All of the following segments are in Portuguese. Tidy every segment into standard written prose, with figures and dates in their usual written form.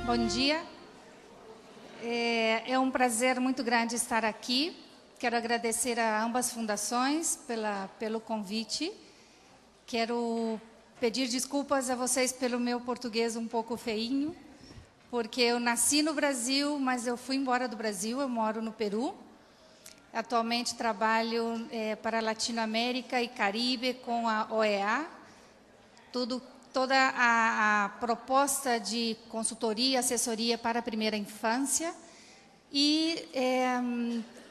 Bom dia. É um prazer muito grande estar aqui. Quero agradecer a ambas fundações pelo convite. Quero pedir desculpas a vocês pelo meu português um pouco feinho, porque eu nasci no Brasil, mas eu fui embora do Brasil, eu moro no Peru. Atualmente trabalho para a Latinoamérica e Caribe com a OEA. Toda a proposta de consultoria e assessoria para a primeira infância. E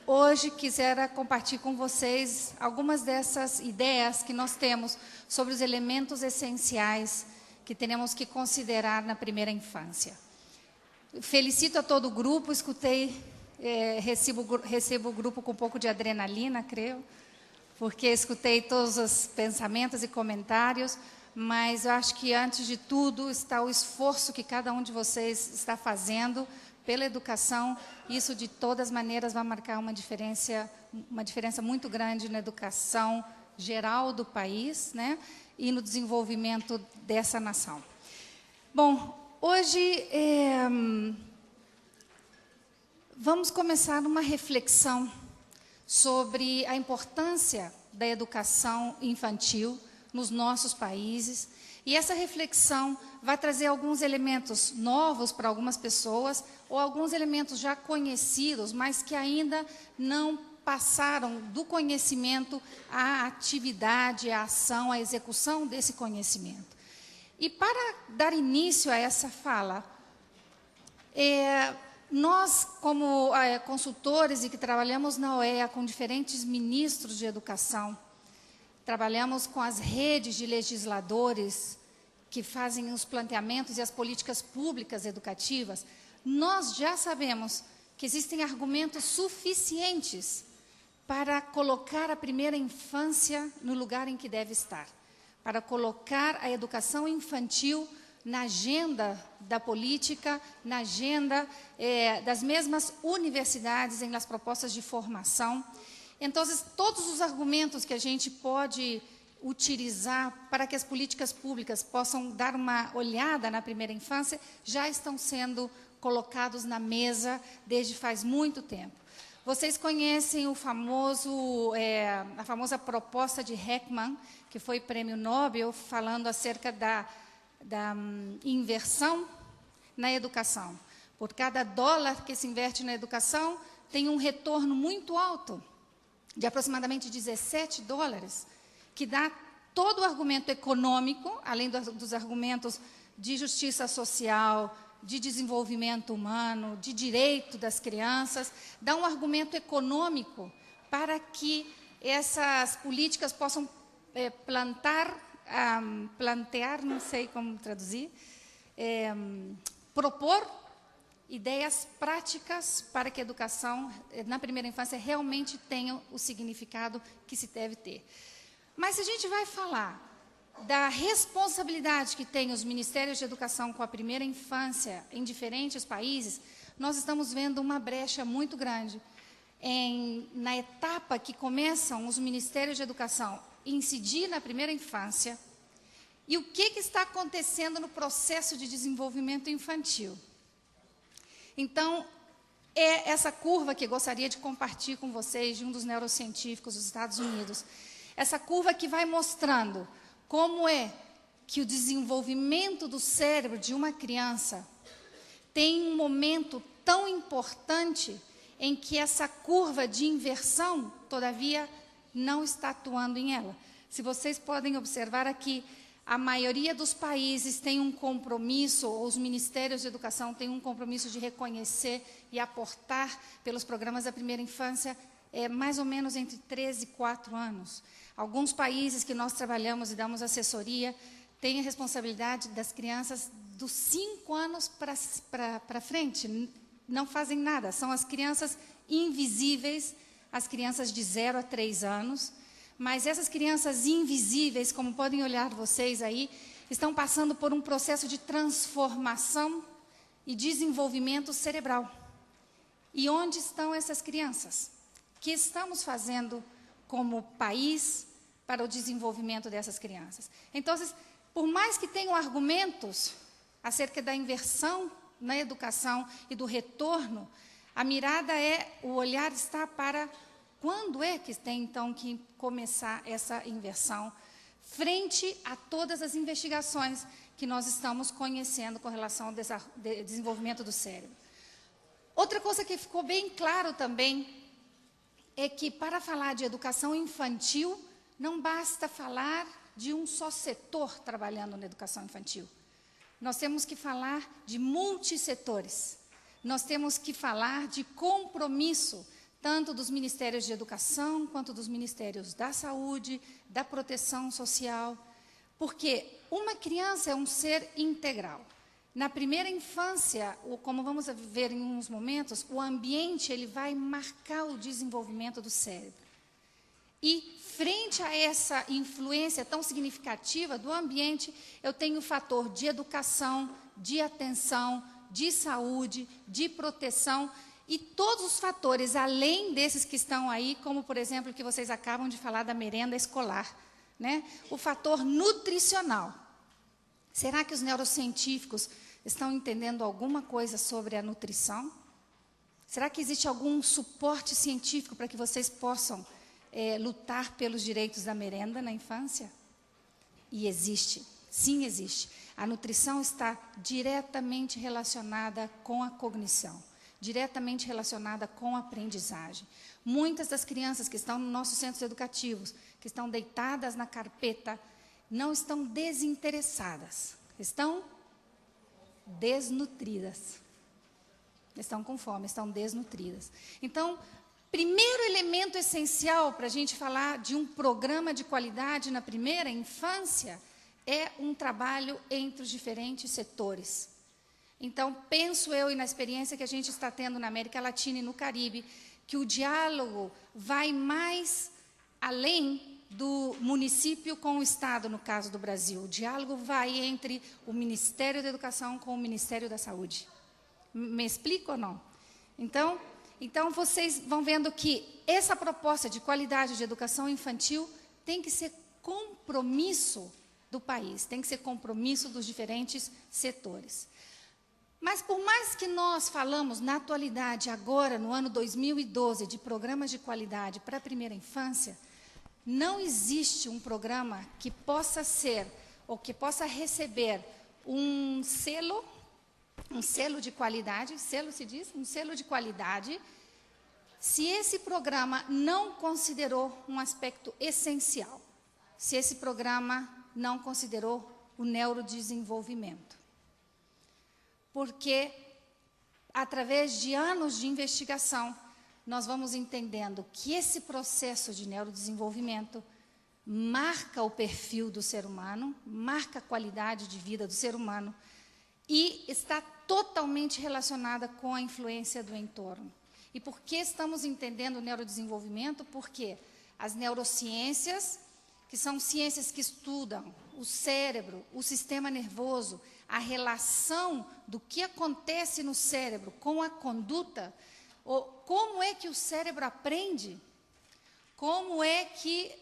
hoje quisera compartilhar com vocês algumas dessas ideias que nós temos sobre os elementos essenciais que temos que considerar na primeira infância. Felicito a todo o grupo, recebo o grupo com um pouco de adrenalina, creio, porque escutei todos os pensamentos e comentários, mas eu acho que, antes de tudo, está o esforço que cada um de vocês está fazendo pela educação. Isso, de todas maneiras, vai marcar uma diferença muito grande na educação geral do país, né, e no desenvolvimento dessa nação. Bom, hoje vamos começar uma reflexão sobre a importância da educação infantil nos nossos países, e essa reflexão vai trazer alguns elementos novos para algumas pessoas, ou alguns elementos já conhecidos, mas que ainda não passaram do conhecimento à atividade, à ação, à execução desse conhecimento. E para dar início a essa fala, nós, como consultores e que trabalhamos na OEA com diferentes ministros de educação, trabalhamos com as redes de legisladores que fazem os planteamentos e as políticas públicas educativas. Nós já sabemos que existem argumentos suficientes para colocar a primeira infância no lugar em que deve estar, para colocar a educação infantil na agenda da política, na agenda das mesmas universidades, nas propostas de formação. Então, todos os argumentos que a gente pode utilizar para que as políticas públicas possam dar uma olhada na primeira infância já estão sendo colocados na mesa desde faz muito tempo. Vocês conhecem a famosa proposta de Heckman, que foi prêmio Nobel, falando acerca da inversão na educação. Por cada dólar que se investe na educação, tem um retorno muito alto, de aproximadamente 17 dólares, que dá todo o argumento econômico, além dos argumentos de justiça social, de desenvolvimento humano, de direito das crianças, dá um argumento econômico para que essas políticas possam plantear, não sei como traduzir, propor ideias práticas para que a educação na primeira infância realmente tenha o significado que se deve ter. Mas se a gente vai falar da responsabilidade que têm os ministérios de educação com a primeira infância em diferentes países, nós estamos vendo uma brecha muito grande na etapa que começam os ministérios de educação a incidir na primeira infância e o que está acontecendo no processo de desenvolvimento infantil. Então, é essa curva que eu gostaria de compartilhar com vocês, de um dos neurocientíficos dos Estados Unidos. Essa curva que vai mostrando como é que o desenvolvimento do cérebro de uma criança tem um momento tão importante em que essa curva de inversão, todavia, não está atuando em ela. Se vocês podem observar aqui, a maioria dos países tem um compromisso, ou os ministérios de educação têm um compromisso de reconhecer e aportar pelos programas da primeira infância, mais ou menos entre 13 e 4 anos. Alguns países que nós trabalhamos e damos assessoria têm a responsabilidade das crianças dos 5 anos para frente, não fazem nada, são as crianças invisíveis, as crianças de 0 a 3 anos, mas essas crianças invisíveis, como podem olhar vocês aí, estão passando por um processo de transformação e desenvolvimento cerebral. E onde estão essas crianças? O que estamos fazendo como país para o desenvolvimento dessas crianças? Então, por mais que tenham argumentos acerca da inversão na educação e do retorno, a mirada o olhar está para quando é que tem, então, que começar essa inversão, frente a todas as investigações que nós estamos conhecendo com relação ao desenvolvimento do cérebro. Outra coisa que ficou bem claro também é que, para falar de educação infantil, não basta falar de um só setor trabalhando na educação infantil. Nós temos que falar de multissetores. Nós temos que falar de compromisso, tanto dos ministérios de educação, quanto dos ministérios da saúde, da proteção social, porque uma criança é um ser integral. Na primeira infância, como vamos ver em uns momentos, o ambiente ele vai marcar o desenvolvimento do cérebro. E, frente a essa influência tão significativa do ambiente, eu tenho o fator de educação, de atenção, de saúde, de proteção, e todos os fatores, além desses que estão aí, como, por exemplo, que vocês acabam de falar da merenda escolar, né? O fator nutricional. Será que os neurocientíficos estão entendendo alguma coisa sobre a nutrição? Será que existe algum suporte científico para que vocês possam lutar pelos direitos da merenda na infância? E existe, sim existe. A nutrição está diretamente relacionada com a cognição, diretamente relacionada com a aprendizagem. Muitas das crianças que estão nos nossos centros educativos, que estão deitadas na carpeta, não estão desinteressadas, estão desnutridas. Estão com fome, estão desnutridas. Então, primeiro elemento essencial para a gente falar de um programa de qualidade na primeira infância é um trabalho entre os diferentes setores. Então, penso eu, e na experiência que a gente está tendo na América Latina e no Caribe, que o diálogo vai mais além do município com o Estado, no caso do Brasil. O diálogo vai entre o Ministério da Educação com o Ministério da Saúde. Me explico ou não? Então, vocês vão vendo que essa proposta de qualidade de educação infantil tem que ser compromisso do país, tem que ser compromisso dos diferentes setores. Mas, por mais que nós falamos, na atualidade, agora, no ano 2012, de programas de qualidade para a primeira infância, não existe um programa que possa ser, ou que possa receber um selo de qualidade, selo se diz? Um selo de qualidade, se esse programa não considerou um aspecto essencial, se esse programa não considerou o neurodesenvolvimento. Porque, através de anos de investigação, nós vamos entendendo que esse processo de neurodesenvolvimento marca o perfil do ser humano, marca a qualidade de vida do ser humano e está totalmente relacionada com a influência do entorno. E por que estamos entendendo o neurodesenvolvimento? Porque as neurociências, que são ciências que estudam o cérebro, o sistema nervoso, a relação do que acontece no cérebro com a conduta, ou como é que o cérebro aprende, como é que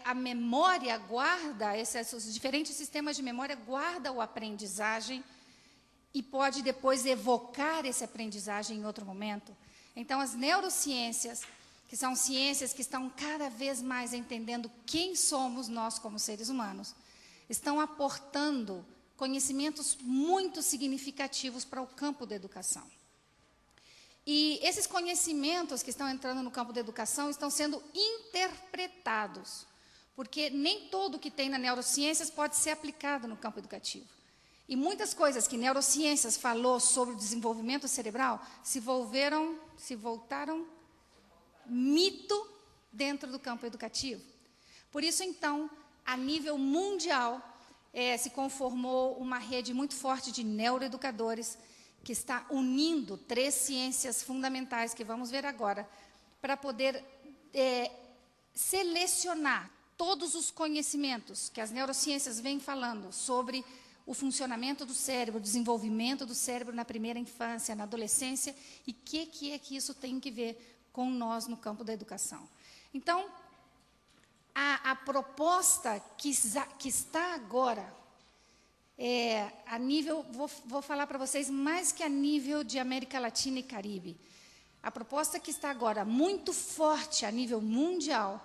a memória guarda, esses diferentes sistemas de memória guardam a aprendizagem e pode depois evocar essa aprendizagem em outro momento. Então, as neurociências, que são ciências que estão cada vez mais entendendo quem somos nós como seres humanos, estão aportando conhecimentos muito significativos para o campo da educação. E esses conhecimentos que estão entrando no campo da educação estão sendo interpretados, porque nem tudo que tem na neurociências pode ser aplicado no campo educativo. E muitas coisas que neurociências falou sobre o desenvolvimento cerebral se voltaram mito dentro do campo educativo. Por isso, então, a nível mundial, se conformou uma rede muito forte de neuroeducadores que está unindo 3 ciências fundamentais, que vamos ver agora, para poder selecionar todos os conhecimentos que as neurociências vêm falando sobre o funcionamento do cérebro, o desenvolvimento do cérebro na primeira infância, na adolescência, e o que é que isso tem que ver com nós no campo da educação. Então, a proposta que está agora a nível, vou falar para vocês, mais que a nível de América Latina e Caribe. A proposta que está agora muito forte a nível mundial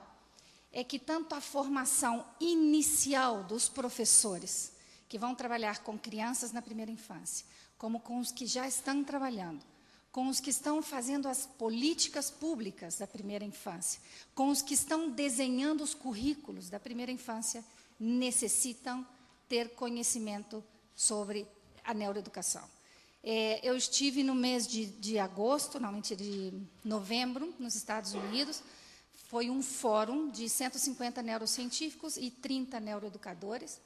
é que tanto a formação inicial dos professores, que vão trabalhar com crianças na primeira infância, como com os que já estão trabalhando, com os que estão fazendo as políticas públicas da primeira infância, com os que estão desenhando os currículos da primeira infância, necessitam ter conhecimento sobre a neuroeducação. Eu estive no mês de agosto, não, mentira, de novembro, nos Estados Unidos. Foi um fórum de 150 neurocientíficos e 30 neuroeducadores.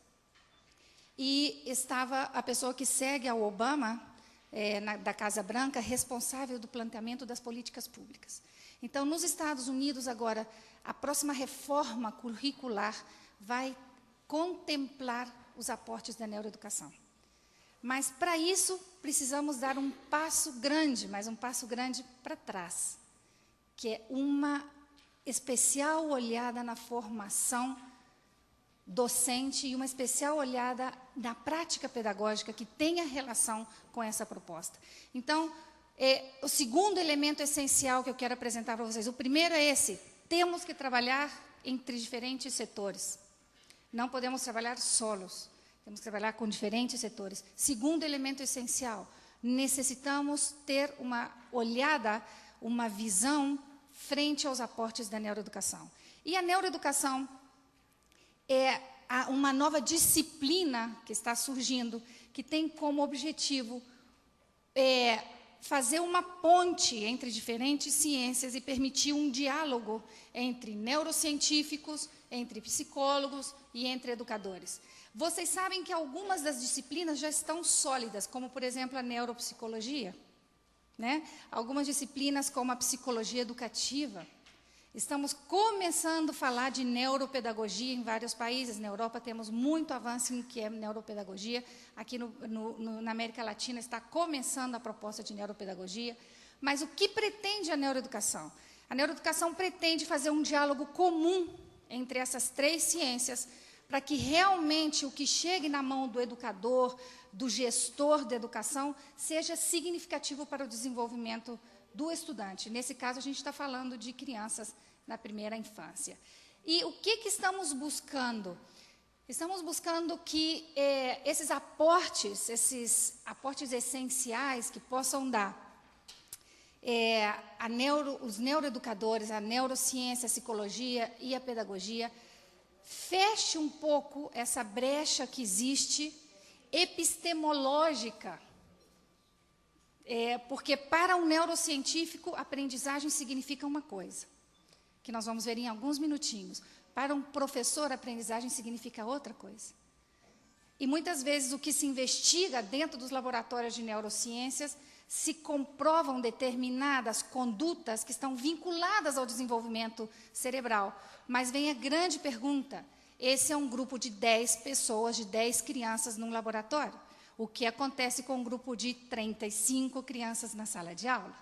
E estava a pessoa que segue ao Obama, da Casa Branca, responsável do planteamento das políticas públicas. Então, nos Estados Unidos, agora, a próxima reforma curricular vai contemplar os aportes da neuroeducação. Mas, para isso, precisamos dar um passo grande, mas um passo grande para trás, que é uma especial olhada na formação docente e uma especial olhada na prática pedagógica que tenha relação com essa proposta. Então, o segundo elemento essencial que eu quero apresentar para vocês, o primeiro é esse: temos que trabalhar entre diferentes setores. Não podemos trabalhar solos, temos que trabalhar com diferentes setores. Segundo elemento essencial, necessitamos ter uma olhada, uma visão frente aos aportes da neuroeducação. E a neuroeducação é uma nova disciplina que está surgindo, que tem como objetivo fazer uma ponte entre diferentes ciências e permitir um diálogo entre neurocientíficos, entre psicólogos e entre educadores. Vocês sabem que algumas das disciplinas já estão sólidas, como, por exemplo, a neuropsicologia, né? Algumas disciplinas, como a psicologia educativa. Estamos começando a falar de neuropedagogia em vários países. Na Europa temos muito avanço em que é neuropedagogia. Aqui na América Latina está começando a proposta de neuropedagogia. Mas o que pretende a neuroeducação? A neuroeducação pretende fazer um diálogo comum entre essas três ciências, para que realmente o que chegue na mão do educador, do gestor da educação, seja significativo para o desenvolvimento do estudante. Nesse caso, a gente está falando de crianças na primeira infância. E o que estamos buscando? Estamos buscando que esses aportes essenciais que possam dar os neuroeducadores, a neurociência, a psicologia e a pedagogia, feche um pouco essa brecha que existe epistemológica. Porque para um neurocientífico, aprendizagem significa uma coisa, que nós vamos ver em alguns minutinhos. Para um professor, aprendizagem significa outra coisa. E muitas vezes o que se investiga dentro dos laboratórios de neurociências se comprovam determinadas condutas que estão vinculadas ao desenvolvimento cerebral. Mas vem a grande pergunta: esse é um grupo de 10 pessoas, de 10 crianças num laboratório. O que acontece com um grupo de 35 crianças na sala de aula?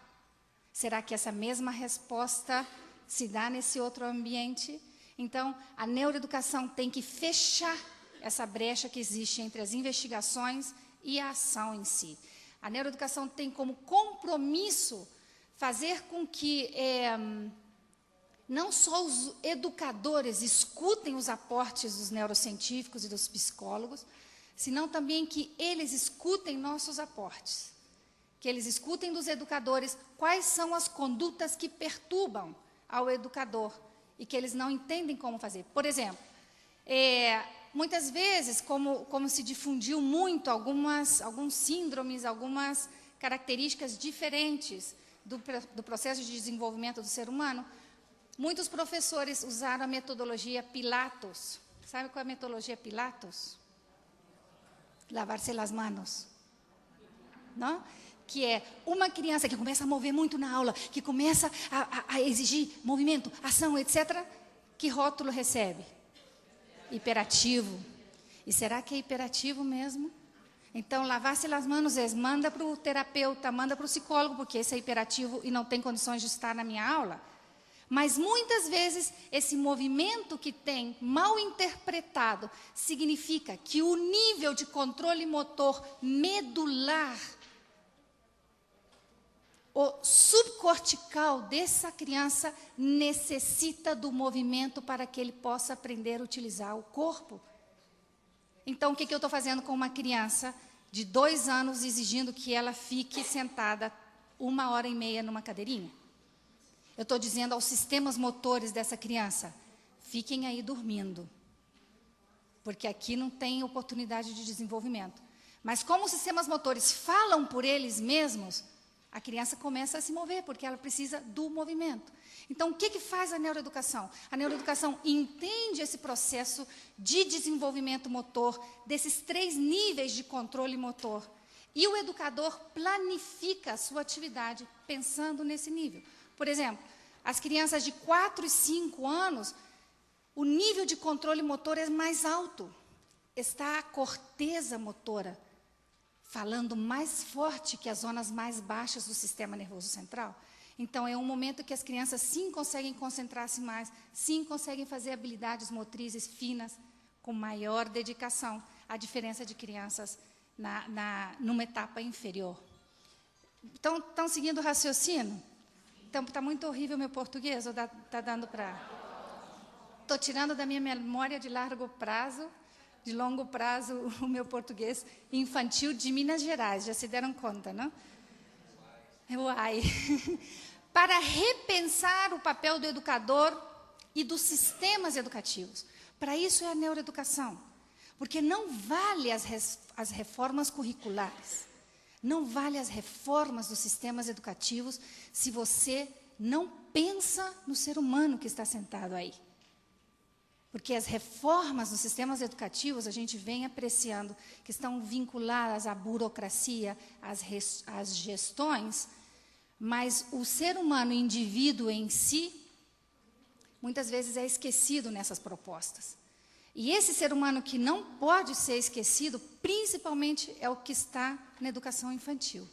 Será que essa mesma resposta se dá nesse outro ambiente? Então, a neuroeducação tem que fechar essa brecha que existe entre as investigações e a ação em si. A neuroeducação tem como compromisso fazer com que não só os educadores escutem os aportes dos neurocientíficos e dos psicólogos, senão também que eles escutem nossos aportes, que eles escutem dos educadores quais são as condutas que perturbam ao educador e que eles não entendem como fazer. Por exemplo, muitas vezes, como se difundiu muito alguns síndromes, algumas características diferentes do processo de desenvolvimento do ser humano, muitos professores usaram a metodologia Pilates. Sabe qual é a metodologia Pilates? Lavar-se as mãos, não? Que é uma criança que começa a mover muito na aula, que começa a exigir movimento, ação, etc. Que rótulo recebe? Hiperativo. E será que é hiperativo mesmo? Então, lavar-se as mãos manda para o terapeuta, manda para o psicólogo, porque esse é hiperativo e não tem condições de estar na minha aula. Mas muitas vezes esse movimento que tem, mal interpretado, significa que o nível de controle motor medular, o subcortical dessa criança necessita do movimento para que ele possa aprender a utilizar o corpo. Então, o que eu estou fazendo com uma criança de 2 anos, exigindo que ela fique sentada 1h30 numa cadeirinha? Eu estou dizendo aos sistemas motores dessa criança, fiquem aí dormindo, porque aqui não tem oportunidade de desenvolvimento. Mas como os sistemas motores falam por eles mesmos, a criança começa a se mover, porque ela precisa do movimento. Então, o que faz a neuroeducação? A neuroeducação entende esse processo de desenvolvimento motor, desses 3 níveis de controle motor. E o educador planifica a sua atividade pensando nesse nível. Por exemplo, as crianças de 4 e 5 anos, o nível de controle motor é mais alto. Está a corteza motora falando mais forte que as zonas mais baixas do sistema nervoso central. Então, é um momento que as crianças sim conseguem concentrar-se mais, sim conseguem fazer habilidades motrizes finas, com maior dedicação, a diferença de crianças numa etapa inferior. Então, estão seguindo o raciocínio? Então, está muito horrível o meu português, ou está dando para... Estou tirando da minha memória de longo prazo, o meu português infantil de Minas Gerais, já se deram conta, não? Uai. Para repensar o papel do educador e dos sistemas educativos. Para isso é a neuroeducação. Porque não vale as reformas curriculares, não vale as reformas dos sistemas educativos se você não pensa no ser humano que está sentado aí. Porque as reformas nos sistemas educativos, a gente vem apreciando que estão vinculadas à burocracia, às gestões, mas o ser humano, o indivíduo em si, muitas vezes é esquecido nessas propostas. E esse ser humano que não pode ser esquecido, principalmente é o que está na educação infantil.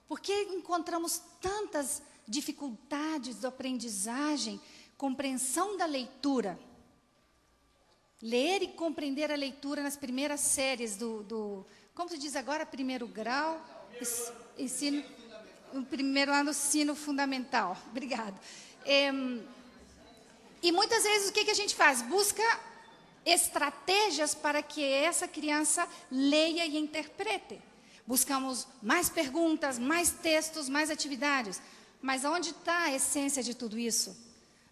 Porque encontramos tantas dificuldades de aprendizagem, compreensão da leitura. Ler e compreender a leitura nas primeiras séries como se diz agora, primeiro grau, ensino, o primeiro ano do ensino fundamental. Obrigada. E muitas vezes o que a gente faz? Busca estratégias para que essa criança leia e interprete. Buscamos mais perguntas, mais textos, mais atividades. Mas onde está a essência de tudo isso?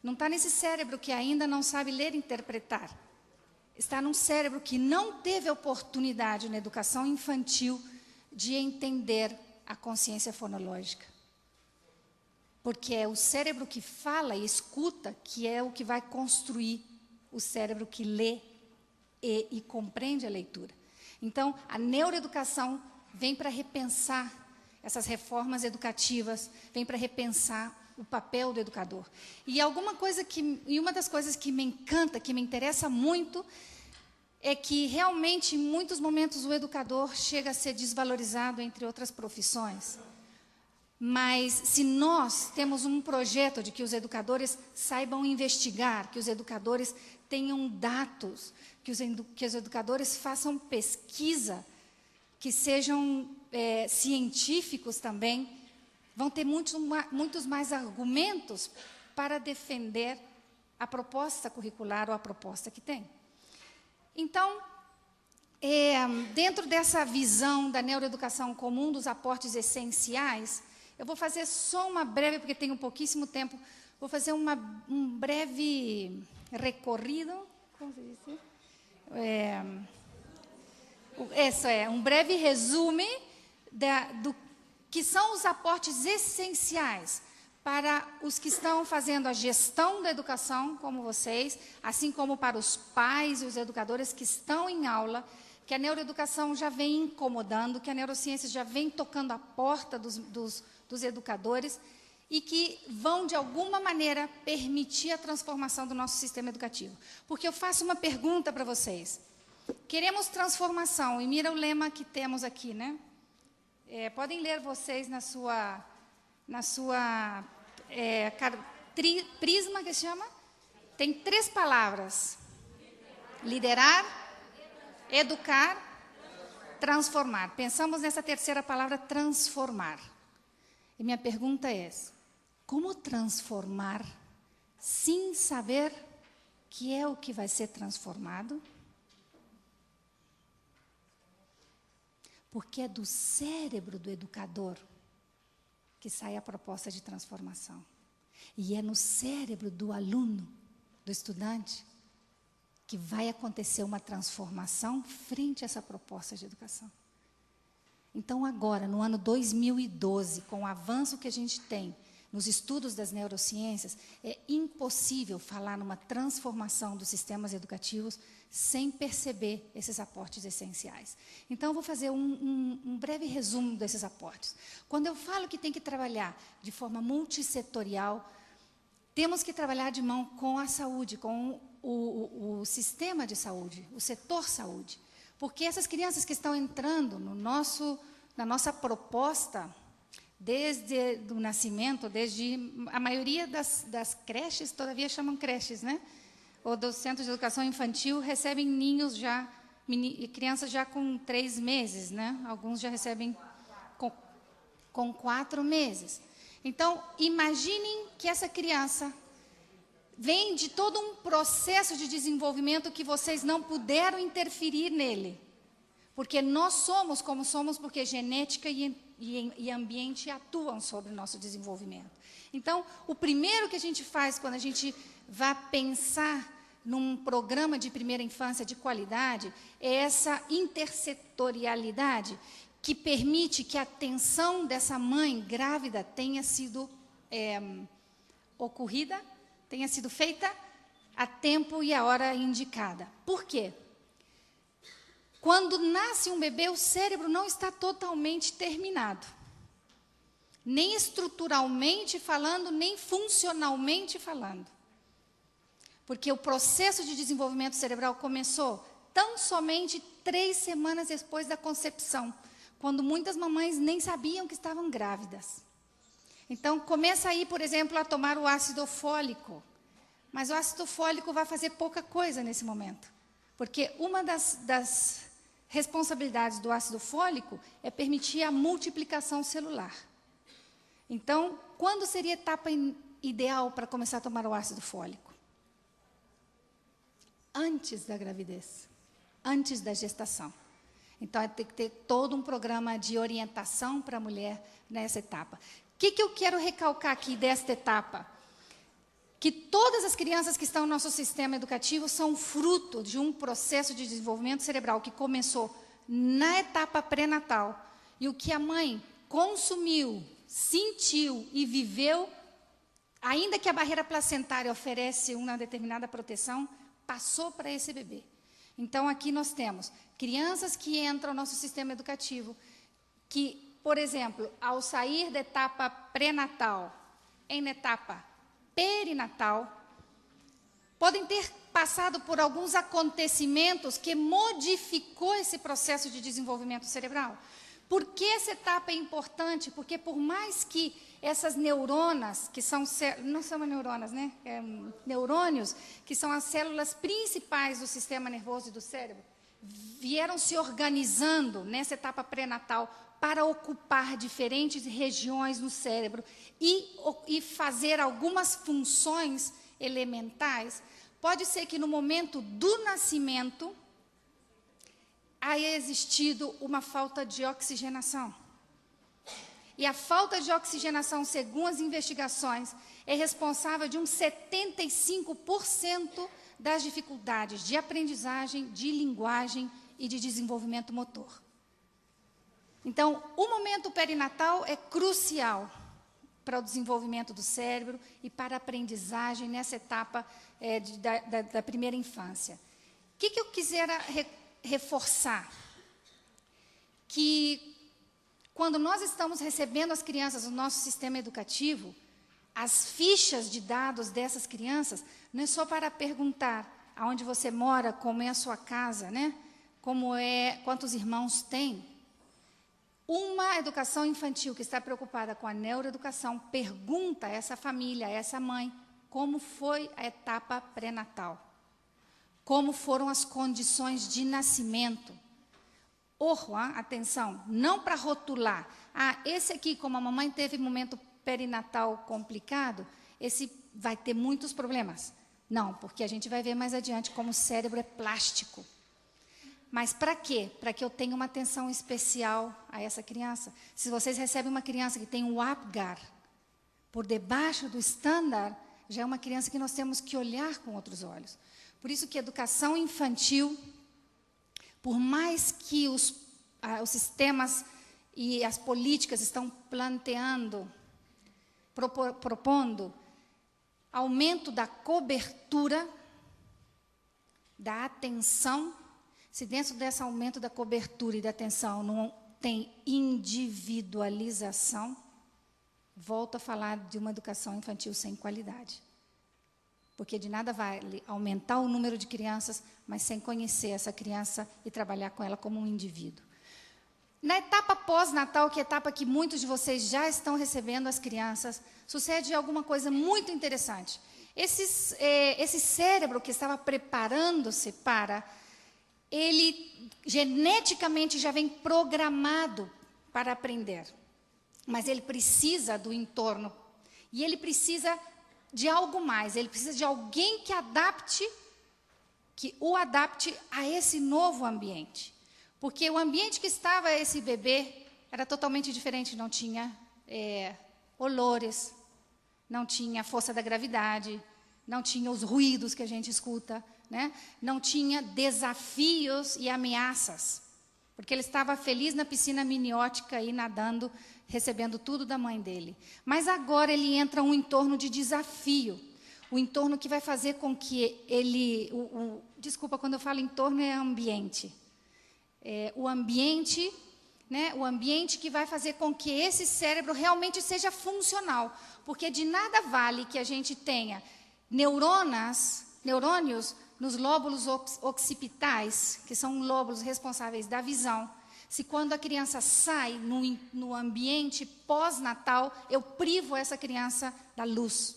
Não está nesse cérebro que ainda não sabe ler e interpretar. Está num cérebro que não teve oportunidade na educação infantil de entender a consciência fonológica. Porque é o cérebro que fala e escuta que é o que vai construir o cérebro que lê e compreende a leitura. Então, a neuroeducação vem para repensar essas reformas educativas, vem para repensar o papel do educador. E uma das coisas que me encanta, que me interessa muito, é que realmente, em muitos momentos, o educador chega a ser desvalorizado entre outras profissões. Mas, se nós temos um projeto de que os educadores saibam investigar, que os educadores tenham dados, que os educadores façam pesquisa, que sejam científicos também, vão ter muitos mais argumentos para defender a proposta curricular ou a proposta que tem. Então, dentro dessa visão da neuroeducação como um dos aportes essenciais, eu vou fazer só uma breve, porque tenho pouquíssimo tempo, vou fazer um breve recorrido, como se diz? Um breve resumo do que são os aportes essenciais para os que estão fazendo a gestão da educação, como vocês, assim como para os pais e os educadores que estão em aula, que a neuroeducação já vem incomodando, que a neurociência já vem tocando a porta dos educadores e que vão, de alguma maneira, permitir a transformação do nosso sistema educativo. Porque eu faço uma pergunta para vocês. Queremos transformação, e mira o lema que temos aqui, né? Podem ler vocês na sua prisma que se chama? Tem 3 palavras. Liderar, educar, transformar. Pensamos nessa terceira palavra, transformar. E minha pergunta é: como transformar sem saber que é o que vai ser transformado? Porque é do cérebro do educador que sai a proposta de transformação. E é no cérebro do aluno, do estudante, que vai acontecer uma transformação frente a essa proposta de educação. Então, agora, no ano 2012, com o avanço que a gente tem nos estudos das neurociências, é impossível falar numa transformação dos sistemas educativos sem perceber esses aportes essenciais. Então, eu vou fazer um breve resumo desses aportes. Quando eu falo que tem que trabalhar de forma multissetorial, temos que trabalhar de mão com a saúde, com o sistema de saúde, o setor saúde. Porque essas crianças que estão entrando na nossa proposta, desde o nascimento, desde a maioria das creches, todavia chamam creches, né? Ou dos centros de educação infantil, recebem ninhos já, crianças já com 3 meses, né? Alguns já recebem com 4 meses. Então, imaginem que essa criança vem de todo um processo de desenvolvimento que vocês não puderam interferir nele. Porque nós somos como somos, porque genética e ambiente atuam sobre o nosso desenvolvimento. Então, o primeiro que a gente faz quando a gente vai pensar num programa de primeira infância de qualidade é essa intersetorialidade que permite que a atenção dessa mãe grávida tenha sido ocorrida, tenha sido feita a tempo e a hora indicada. Por quê? Quando nasce um bebê, o cérebro não está totalmente terminado. Nem estruturalmente falando, nem funcionalmente falando. Porque o processo de desenvolvimento cerebral começou tão somente 3 semanas depois da concepção, quando muitas mamães nem sabiam que estavam grávidas. Então, começa aí, por exemplo, a tomar o ácido fólico. Mas o ácido fólico vai fazer pouca coisa nesse momento. Porque uma das responsabilidades do ácido fólico é permitir a multiplicação celular. Então, quando seria a etapa ideal para começar a tomar o ácido fólico? Antes da gravidez, antes da gestação. Então, tem que ter todo um programa de orientação para a mulher nessa etapa. O que eu quero recalcar aqui desta etapa? Que todas as crianças que estão no nosso sistema educativo são fruto de um processo de desenvolvimento cerebral que começou na etapa pré-natal. E o que a mãe consumiu, sentiu e viveu, ainda que a barreira placentária oferece uma determinada proteção, passou para esse bebê. Então, aqui nós temos crianças que entram no nosso sistema educativo, que, por exemplo, ao sair da etapa pré-natal, em etapa perinatal, podem ter passado por alguns acontecimentos que modificou esse processo de desenvolvimento cerebral. Por que essa etapa é importante? Porque por mais que essas neuronas, que são, não são neuronas, né? Neurônios, que são as células principais do sistema nervoso e do cérebro, vieram se organizando nessa etapa pré-natal para ocupar diferentes regiões no cérebro e fazer algumas funções elementais, pode ser que no momento do nascimento haya existido uma falta de oxigenação. E a falta de oxigenação, segundo as investigações, é responsável de uns 75% das dificuldades de aprendizagem, de linguagem e de desenvolvimento motor. Então, o momento perinatal é crucial para o desenvolvimento do cérebro e para a aprendizagem nessa etapa da primeira infância. O que eu quisera reforçar? Que quando nós estamos recebendo as crianças no nosso sistema educativo, as fichas de dados dessas crianças não é só para perguntar aonde você mora, como é a sua casa, né? Quantos irmãos tem. Uma educação infantil que está preocupada com a neuroeducação pergunta a essa família, a essa mãe, como foi a etapa pré-natal, como foram as condições de nascimento. Atenção, não para rotular. Esse aqui, como a mamãe teve momento perinatal complicado, esse vai ter muitos problemas. Não, porque a gente vai ver mais adiante como o cérebro é plástico. Mas para quê? Para que eu tenha uma atenção especial a essa criança. Se vocês recebem uma criança que tem um APGAR por debaixo do estándar, já é uma criança que nós temos que olhar com outros olhos. Por isso que a educação infantil, por mais que os sistemas e as políticas estão propondo aumento da cobertura, da atenção, se dentro desse aumento da cobertura e da atenção não tem individualização, volto a falar de uma educação infantil sem qualidade. Porque de nada vale aumentar o número de crianças, mas sem conhecer essa criança e trabalhar com ela como um indivíduo. Na etapa pós-natal, que é a etapa que muitos de vocês já estão recebendo as crianças, sucede alguma coisa muito interessante. Esse cérebro que estava preparando-se ele geneticamente já vem programado para aprender. Mas ele precisa do entorno. E ele precisa de algo mais. Ele precisa de alguém que o adapte a esse novo ambiente. Porque o ambiente que estava esse bebê era totalmente diferente. Não tinha olores, não tinha força da gravidade, não tinha os ruídos que a gente escuta, né? Não tinha desafios e ameaças. Porque ele estava feliz na piscina miniótica aí nadando, recebendo tudo da mãe dele. Mas agora ele entra em um entorno de desafio. O entorno que vai fazer com que ele... desculpa, quando eu falo entorno é ambiente. O ambiente, né, o ambiente que vai fazer com que esse cérebro realmente seja funcional. Porque de nada vale que a gente tenha neurônios nos lóbulos occipitais, que são lóbulos responsáveis da visão, se quando a criança sai no ambiente pós-natal, eu privo essa criança da luz.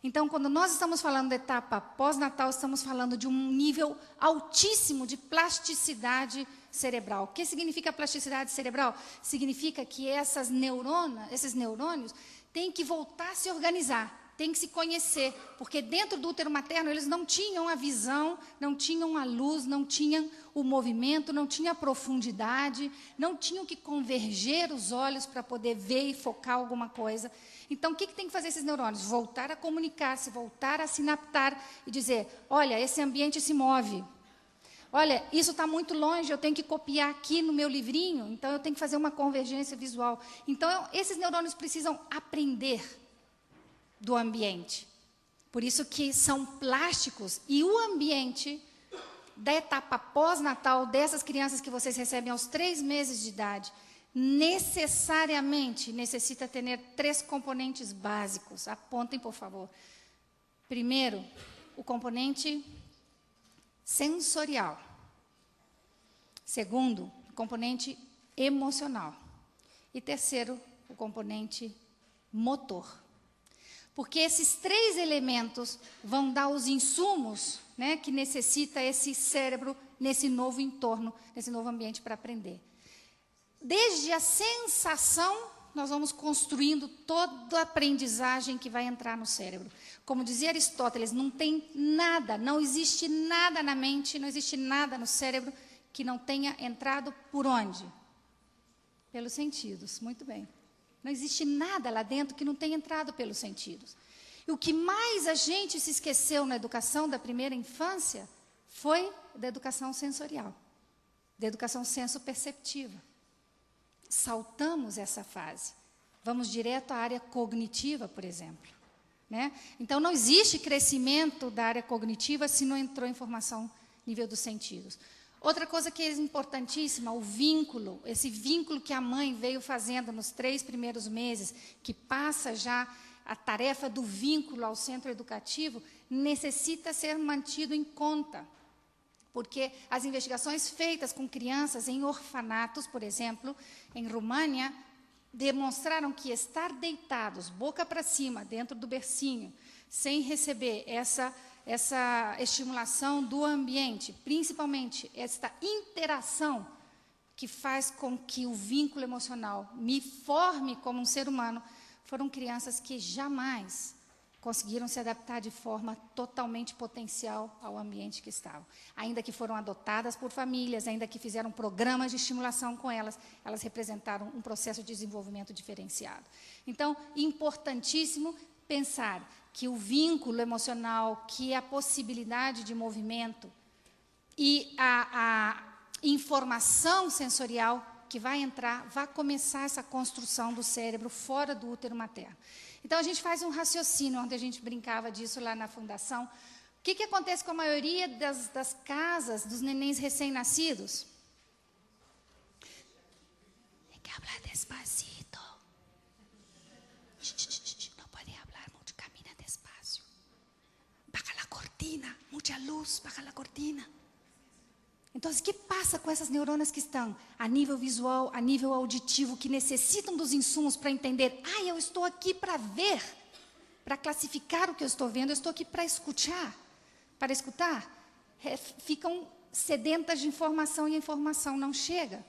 Então, quando nós estamos falando da etapa pós-natal, estamos falando de um nível altíssimo de plasticidade cerebral. O que significa plasticidade cerebral? Significa que esses neurônios têm que voltar a se organizar, têm que se conhecer, porque dentro do útero materno eles não tinham a visão, não tinham a luz, não tinham o movimento, não tinha a profundidade, não tinham que converger os olhos para poder ver e focar alguma coisa. Então, o que tem que fazer esses neurônios? Voltar a comunicar-se, voltar a sinaptar e dizer, olha, esse ambiente se move. Olha, isso está muito longe, eu tenho que copiar aqui no meu livrinho, então eu tenho que fazer uma convergência visual. Então, esses neurônios precisam aprender do ambiente. Por isso que são plásticos. E o ambiente da etapa pós-natal dessas crianças que vocês recebem aos 3 meses de idade, necessariamente necessita ter 3 componentes básicos. Apontem, por favor. Primeiro, o componente sensorial. Segundo, o componente emocional. E terceiro, o componente motor. Porque esses 3 elementos vão dar os insumos, né, que necessita esse cérebro nesse novo entorno, nesse novo ambiente para aprender. Desde a sensação, nós vamos construindo toda a aprendizagem que vai entrar no cérebro. Como dizia Aristóteles, não tem nada, não existe nada na mente, não existe nada no cérebro que não tenha entrado por onde? Pelos sentidos, muito bem. Não existe nada lá dentro que não tenha entrado pelos sentidos. E o que mais a gente se esqueceu na educação da primeira infância foi da educação sensorial, da educação senso-perceptiva. Saltamos essa fase. Vamos direto à área cognitiva, por exemplo. Né? Então, não existe crescimento da área cognitiva se não entrou informação nível dos sentidos. Outra coisa que é importantíssima, o vínculo, esse vínculo que a mãe veio fazendo nos 3 primeiros meses, que passa já a tarefa do vínculo ao centro educativo, necessita ser mantido em conta. Porque as investigações feitas com crianças em orfanatos, por exemplo, em România, demonstraram que estar deitados, boca para cima, dentro do bercinho, sem receber essa estimulação do ambiente, principalmente esta interação que faz com que o vínculo emocional me forme como um ser humano, foram crianças que jamais conseguiram se adaptar de forma totalmente potencial ao ambiente que estavam. Ainda que foram adotadas por famílias, ainda que fizeram programas de estimulação com elas, elas representaram um processo de desenvolvimento diferenciado. Então, importantíssimo pensar que o vínculo emocional, que a possibilidade de movimento e a informação sensorial que vai entrar, vai começar essa construção do cérebro fora do útero materno. Então, a gente faz um raciocínio, onde a gente brincava disso lá na fundação. O que acontece com a maioria das casas, dos nenéns recém-nascidos? Tem que falar despacito. Não pode falar muito, camina despacio. Baja a cortina, muita luz, baja a cortina. Então, o que passa com essas neurônias que estão a nível visual, a nível auditivo, que necessitam dos insumos para entender, eu estou aqui para ver, para classificar o que eu estou vendo, eu estou aqui para escutar, ficam sedentas de informação e a informação não chega.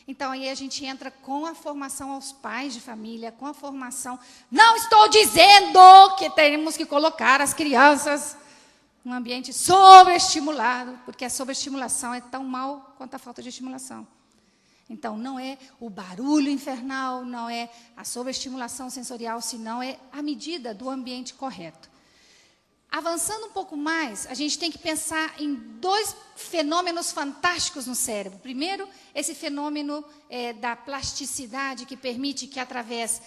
Então, aí a gente entra com a formação aos pais de família, com a formação. Não estou dizendo que temos que colocar as crianças num ambiente sobreestimulado, porque a sobreestimulação é tão mal quanto a falta de estimulação. Então, não é o barulho infernal, não é a sobreestimulação sensorial, senão é a medida do ambiente correto. Avançando um pouco mais, a gente tem que pensar em dois fenômenos fantásticos no cérebro. Primeiro, esse fenômeno da plasticidade, que permite que, através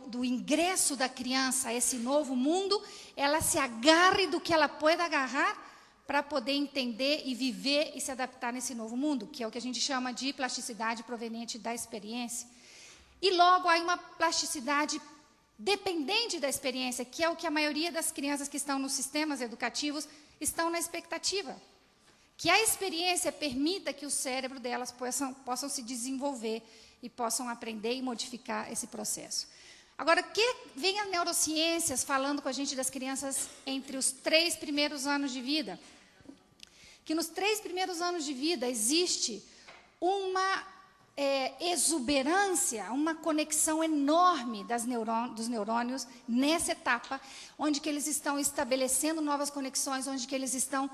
do ingresso da criança a esse novo mundo, ela se agarre do que ela pode agarrar para poder entender e viver e se adaptar nesse novo mundo, que é o que a gente chama de plasticidade proveniente da experiência. E logo há uma plasticidade dependente da experiência, que é o que a maioria das crianças que estão nos sistemas educativos estão na expectativa. Que a experiência permita que o cérebro delas possam se desenvolver e possam aprender e modificar esse processo. Agora, que vem as neurociências falando com a gente das crianças entre os 3 primeiros anos de vida? Que nos 3 primeiros anos de vida existe uma exuberância, uma conexão enorme dos neurônios nessa etapa, onde que eles estão estabelecendo novas conexões, onde que eles estão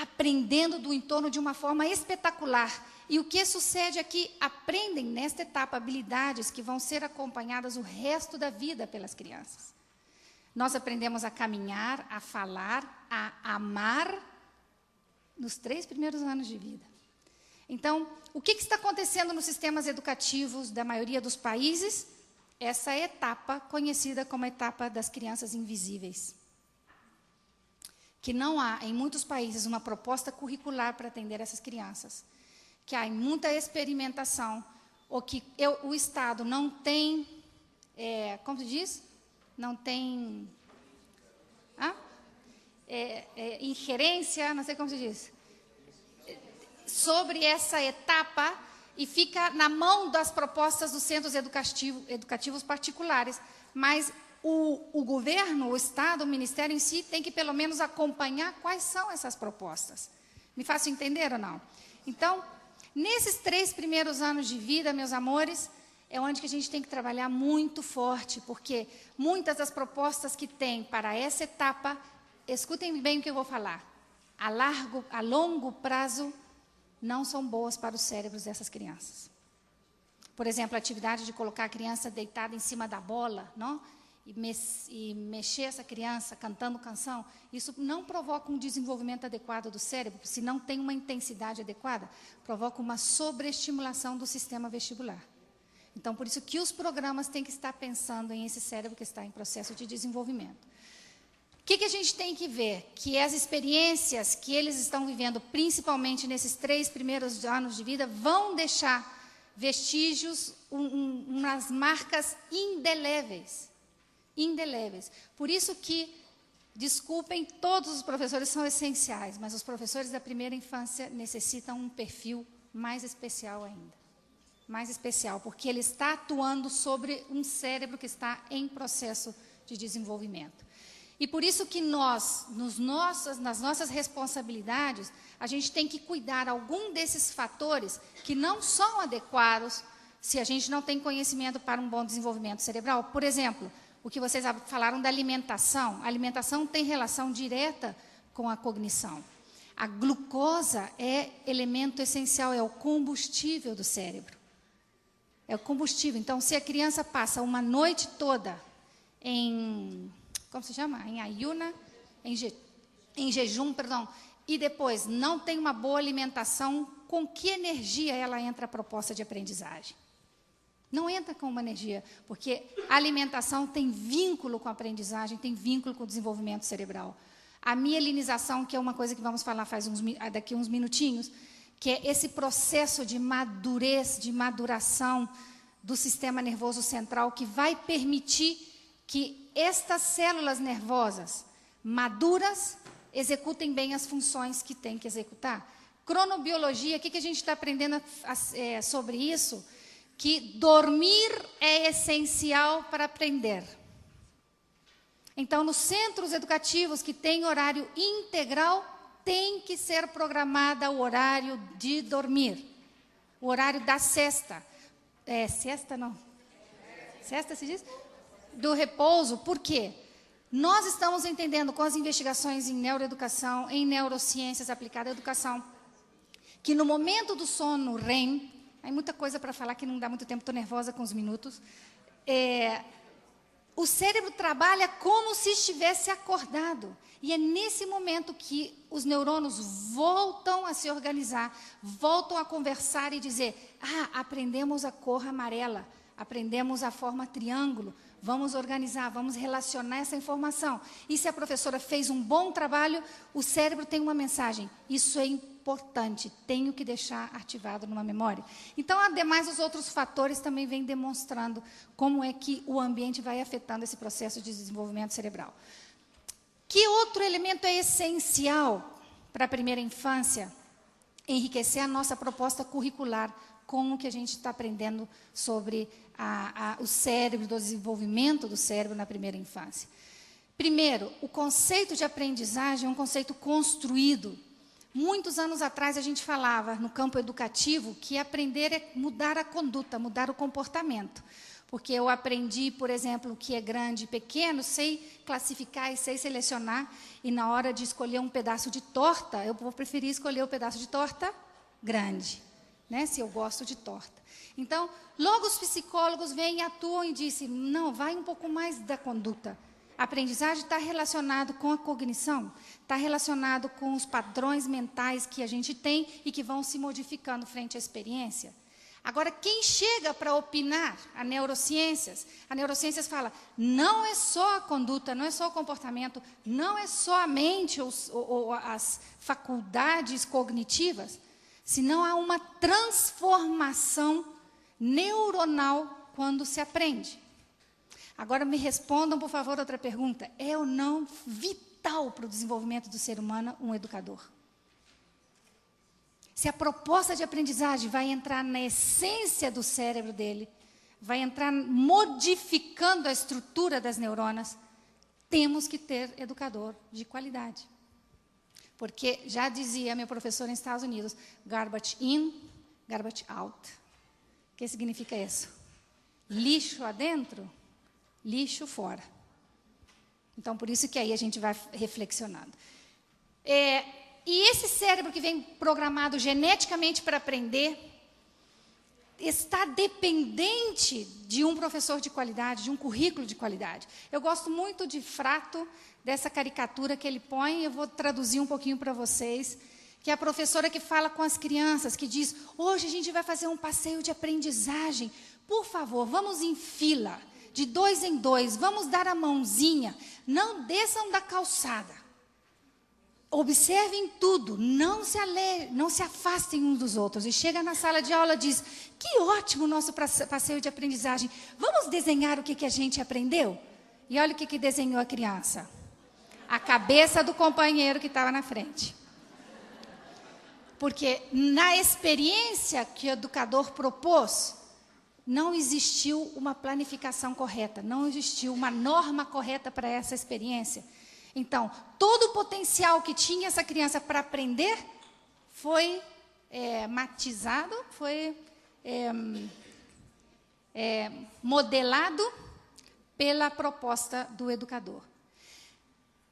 aprendendo do entorno de uma forma espetacular. E o que sucede é que aprendem nesta etapa habilidades que vão ser acompanhadas o resto da vida pelas crianças. Nós aprendemos a caminhar, a falar, a amar nos 3 primeiros anos de vida. Então, o que está acontecendo nos sistemas educativos da maioria dos países? Essa etapa conhecida como a etapa das crianças invisíveis. Que não há, em muitos países, uma proposta curricular para atender essas crianças. Que há muita experimentação, ou que o Estado não tem, como se diz? Não tem ingerência, não sei como se diz, sobre essa etapa, e fica na mão das propostas dos centros educativos particulares. Mas o governo, o Estado, o Ministério em si, tem que pelo menos acompanhar quais são essas propostas. Me faço entender ou não? Então, nesses 3 primeiros anos de vida, meus amores, é onde que a gente tem que trabalhar muito forte, porque muitas das propostas que tem para essa etapa, escutem bem o que eu vou falar, a longo prazo, não são boas para os cérebros dessas crianças. Por exemplo, a atividade de colocar a criança deitada em cima da bola, não? E mexer essa criança cantando canção, isso não provoca um desenvolvimento adequado do cérebro, se não tem uma intensidade adequada, provoca uma sobreestimulação do sistema vestibular. Então, por isso que os programas têm que estar pensando em esse cérebro que está em processo de desenvolvimento. O que a gente tem que ver? Que as experiências que eles estão vivendo, principalmente nesses 3 primeiros anos de vida, vão deixar vestígios, umas marcas indeléveis. Indeléveis. Por isso que, desculpem, todos os professores são essenciais, mas os professores da primeira infância necessitam um perfil mais especial ainda. Mais especial, porque ele está atuando sobre um cérebro que está em processo de desenvolvimento. E por isso que nós, nas nossas responsabilidades, a gente tem que cuidar algum desses fatores que não são adequados se a gente não tem conhecimento para um bom desenvolvimento cerebral. Por exemplo, o que vocês falaram da alimentação. A alimentação tem relação direta com a cognição. A glucosa é elemento essencial, é o combustível do cérebro. É o combustível. Então, se a criança passa uma noite toda em ayuna, em jejum, perdão, e depois não tem uma boa alimentação, com que energia ela entra a proposta de aprendizagem? Não entra com uma energia, porque a alimentação tem vínculo com a aprendizagem, tem vínculo com o desenvolvimento cerebral. A mielinização, que é uma coisa que vamos falar daqui uns minutinhos, que é esse processo de madurez, de maduração do sistema nervoso central, que vai permitir que estas células nervosas maduras executem bem as funções que têm que executar. Cronobiologia, o que a gente está aprendendo sobre isso? Que dormir é essencial para aprender. Então, nos centros educativos que têm horário integral, tem que ser programada o horário de dormir. O horário da siesta. Siesta não? Siesta se diz? Do repouso. Por quê? Nós estamos entendendo com as investigações em neuroeducação, em neurociências aplicadas à educação, que no momento do sono REM, hay muita coisa para falar que não dá muito tempo, estou nervosa com os minutos, o cérebro trabalha como se estivesse acordado. E é nesse momento que os neurônios voltam a se organizar, voltam a conversar e dizer, aprendemos a cor amarela, aprendemos a forma triângulo, vamos organizar, vamos relacionar essa informação. E se a professora fez um bom trabalho, o cérebro tem uma mensagem, isso é importante, tenho que deixar ativado numa memória. Então, ademais, os outros fatores também vêm demonstrando como é que o ambiente vai afetando esse processo de desenvolvimento cerebral. Que outro elemento é essencial para a primeira infância? Enriquecer a nossa proposta curricular com o que a gente está aprendendo sobre o cérebro, do desenvolvimento do cérebro na primeira infância. Primeiro, o conceito de aprendizagem é um conceito construído. Muitos anos atrás a gente falava no campo educativo que aprender é mudar a conduta, mudar o comportamento. Porque eu aprendi, por exemplo, o que é grande e pequeno, sei classificar e sei selecionar, e na hora de escolher um pedaço de torta, eu vou preferir escolher o pedaço de torta grande, né, se eu gosto de torta. Então, logo os psicólogos vêm, atuam e dizem, não, vai um pouco mais da conduta. A aprendizagem está relacionado com a cognição, está relacionado com os padrões mentais que a gente tem e que vão se modificando frente à experiência. Agora, quem chega para opinar? A neurociências fala, não é só a conduta, não é só o comportamento, não é só a mente ou as faculdades cognitivas, senão há uma transformação neuronal quando se aprende. Agora, me respondam, por favor, outra pergunta. É ou não vital para o desenvolvimento do ser humano um educador? Se a proposta de aprendizagem vai entrar na essência do cérebro dele, vai entrar modificando a estrutura das neurônias, temos que ter educador de qualidade. Porque, já dizia meu professor nos Estados Unidos, garbage in, garbage out. O que significa isso? Lixo adentro, lixo fora. Então, por isso que aí a gente vai reflexionando. E esse cérebro que vem programado geneticamente para aprender, está dependente de um professor de qualidade, de um currículo de qualidade. Eu gosto muito de Frato, dessa caricatura que ele põe, eu vou traduzir um pouquinho para vocês, que é a professora que fala com as crianças, que diz, hoje a gente vai fazer um passeio de aprendizagem, por favor, vamos em fila, de 2 em 2, vamos dar a mãozinha, não desçam da calçada. Observem tudo, não se afastem uns dos outros. E chega na sala de aula e diz, que ótimo o nosso passeio de aprendizagem. Vamos desenhar o que a gente aprendeu? E olha o que desenhou a criança. A cabeça do companheiro que estava na frente. Porque na experiência que o educador propôs, não existiu uma planificação correta, não existiu uma norma correta para essa experiência. Então, todo o potencial que tinha essa criança para aprender foi matizado, foi modelado pela proposta do educador.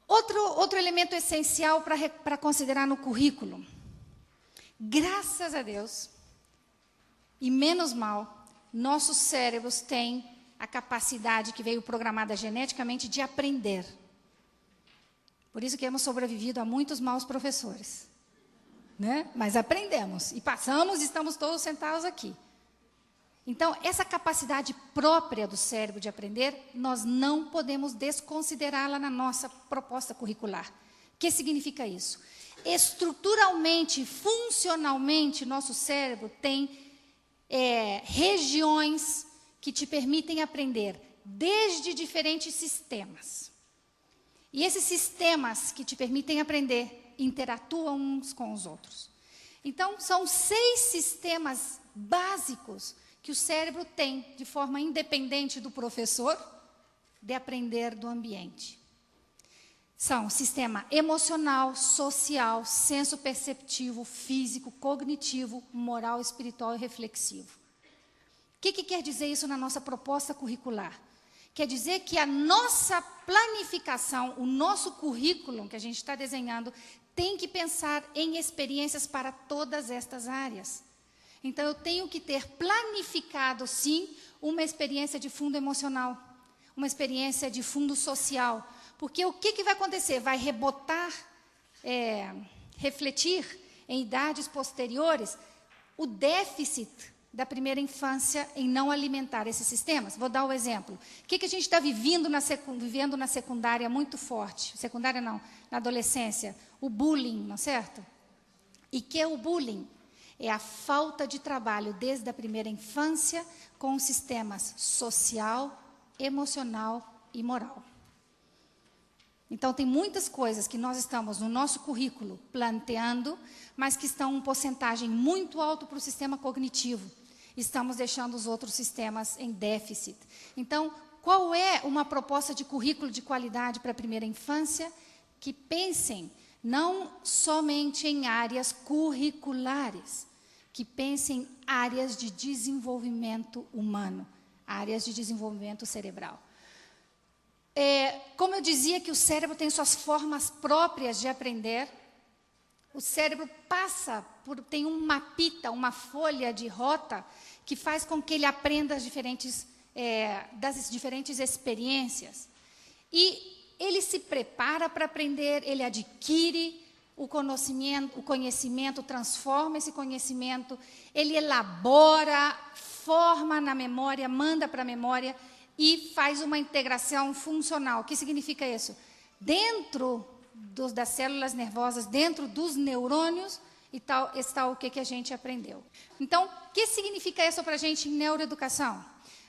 Outro elemento essencial para considerar no currículo. Graças a Deus, e menos mal, nossos cérebros têm a capacidade que veio programada geneticamente de aprender. Por isso que hemos sobrevivido a muitos maus professores. Né? Mas aprendemos, e passamos e estamos todos sentados aqui. Então, essa capacidade própria do cérebro de aprender, nós não podemos desconsiderá-la na nossa proposta curricular. O que significa isso? Estruturalmente, funcionalmente, nosso cérebro tem regiões que te permitem aprender desde diferentes sistemas. E esses sistemas que te permitem aprender interatuam uns com os outros. Então, são 6 sistemas básicos que o cérebro tem, de forma independente do professor, de aprender do ambiente. São sistema emocional, social, senso perceptivo, físico, cognitivo, moral, espiritual e reflexivo. O que quer dizer isso na nossa proposta curricular? Quer dizer que a nossa planificação, o nosso currículo que a gente está desenhando, tem que pensar em experiências para todas estas áreas. Então, eu tenho que ter planificado, sim, uma experiência de fundo emocional, uma experiência de fundo social. Porque o que vai acontecer? Vai rebotar, refletir em idades posteriores o déficit da primeira infância em não alimentar esses sistemas. Vou dar um exemplo. O que a gente está vivendo na secundária muito forte? Secundária não, na adolescência. O bullying, não é certo? E que é o bullying? É a falta de trabalho desde a primeira infância com os sistemas social, emocional e moral. Então, tem muitas coisas que nós estamos no nosso currículo planteando, mas que estão em porcentagem muito alta para o sistema cognitivo. Estamos deixando os outros sistemas em déficit. Então, qual é uma proposta de currículo de qualidade para a primeira infância? Que pensem não somente em áreas curriculares, que pensem em áreas de desenvolvimento humano, áreas de desenvolvimento cerebral. Como eu dizia que o cérebro tem suas formas próprias de aprender, o cérebro tem um mapita, uma folha de rota, que faz com que ele aprenda das diferentes experiências. E ele se prepara para aprender, ele adquire o conhecimento, transforma esse conhecimento, ele elabora, forma na memória, manda para a memória e faz uma integração funcional. O que significa isso? Dentro das células nervosas, dentro dos neurônios, está o que a gente aprendeu. Então, o que significa isso para a gente em neuroeducação?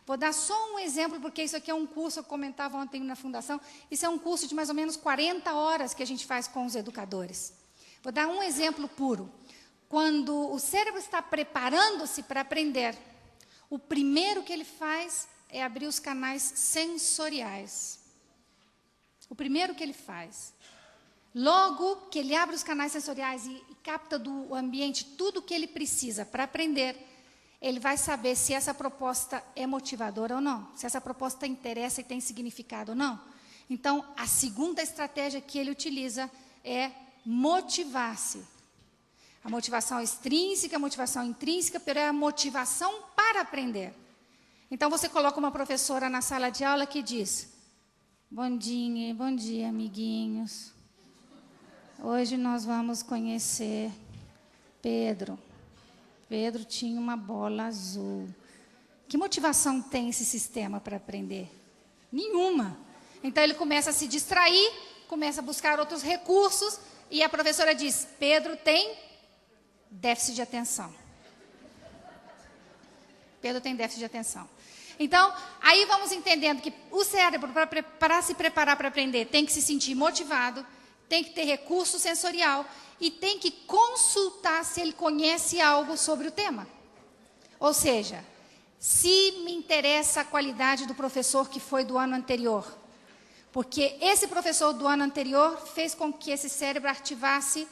Vou dar só um exemplo, porque isso aqui é um curso, eu comentava ontem na Fundação, isso é um curso de mais ou menos 40 horas que a gente faz com os educadores. Vou dar um exemplo puro. Quando o cérebro está preparando-se para aprender, o primeiro que ele faz é abrir os canais sensoriais. O primeiro que ele faz. Logo que ele abre os canais sensoriais e capta do ambiente tudo o que ele precisa para aprender, ele vai saber se essa proposta é motivadora ou não, se essa proposta interessa e tem significado ou não. Então, a segunda estratégia que ele utiliza é motivar-se. A motivação extrínseca, a motivação intrínseca, pero é a motivação para aprender. Então, você coloca uma professora na sala de aula que diz: bom dia, amiguinhos. Hoje nós vamos conhecer Pedro. Pedro tinha uma bola azul. Que motivação tem esse sistema para aprender? Nenhuma. Então, ele começa a se distrair, começa a buscar outros recursos, e a professora diz: Pedro tem déficit de atenção. Pedro tem déficit de atenção. Então, aí vamos entendendo que o cérebro, para se preparar para aprender, tem que se sentir motivado, tem que ter recurso sensorial e tem que consultar se ele conhece algo sobre o tema. Ou seja, se me interessa a qualidade do professor que foi do ano anterior, Porque esse professor do ano anterior fez com que esse cérebro arquivasse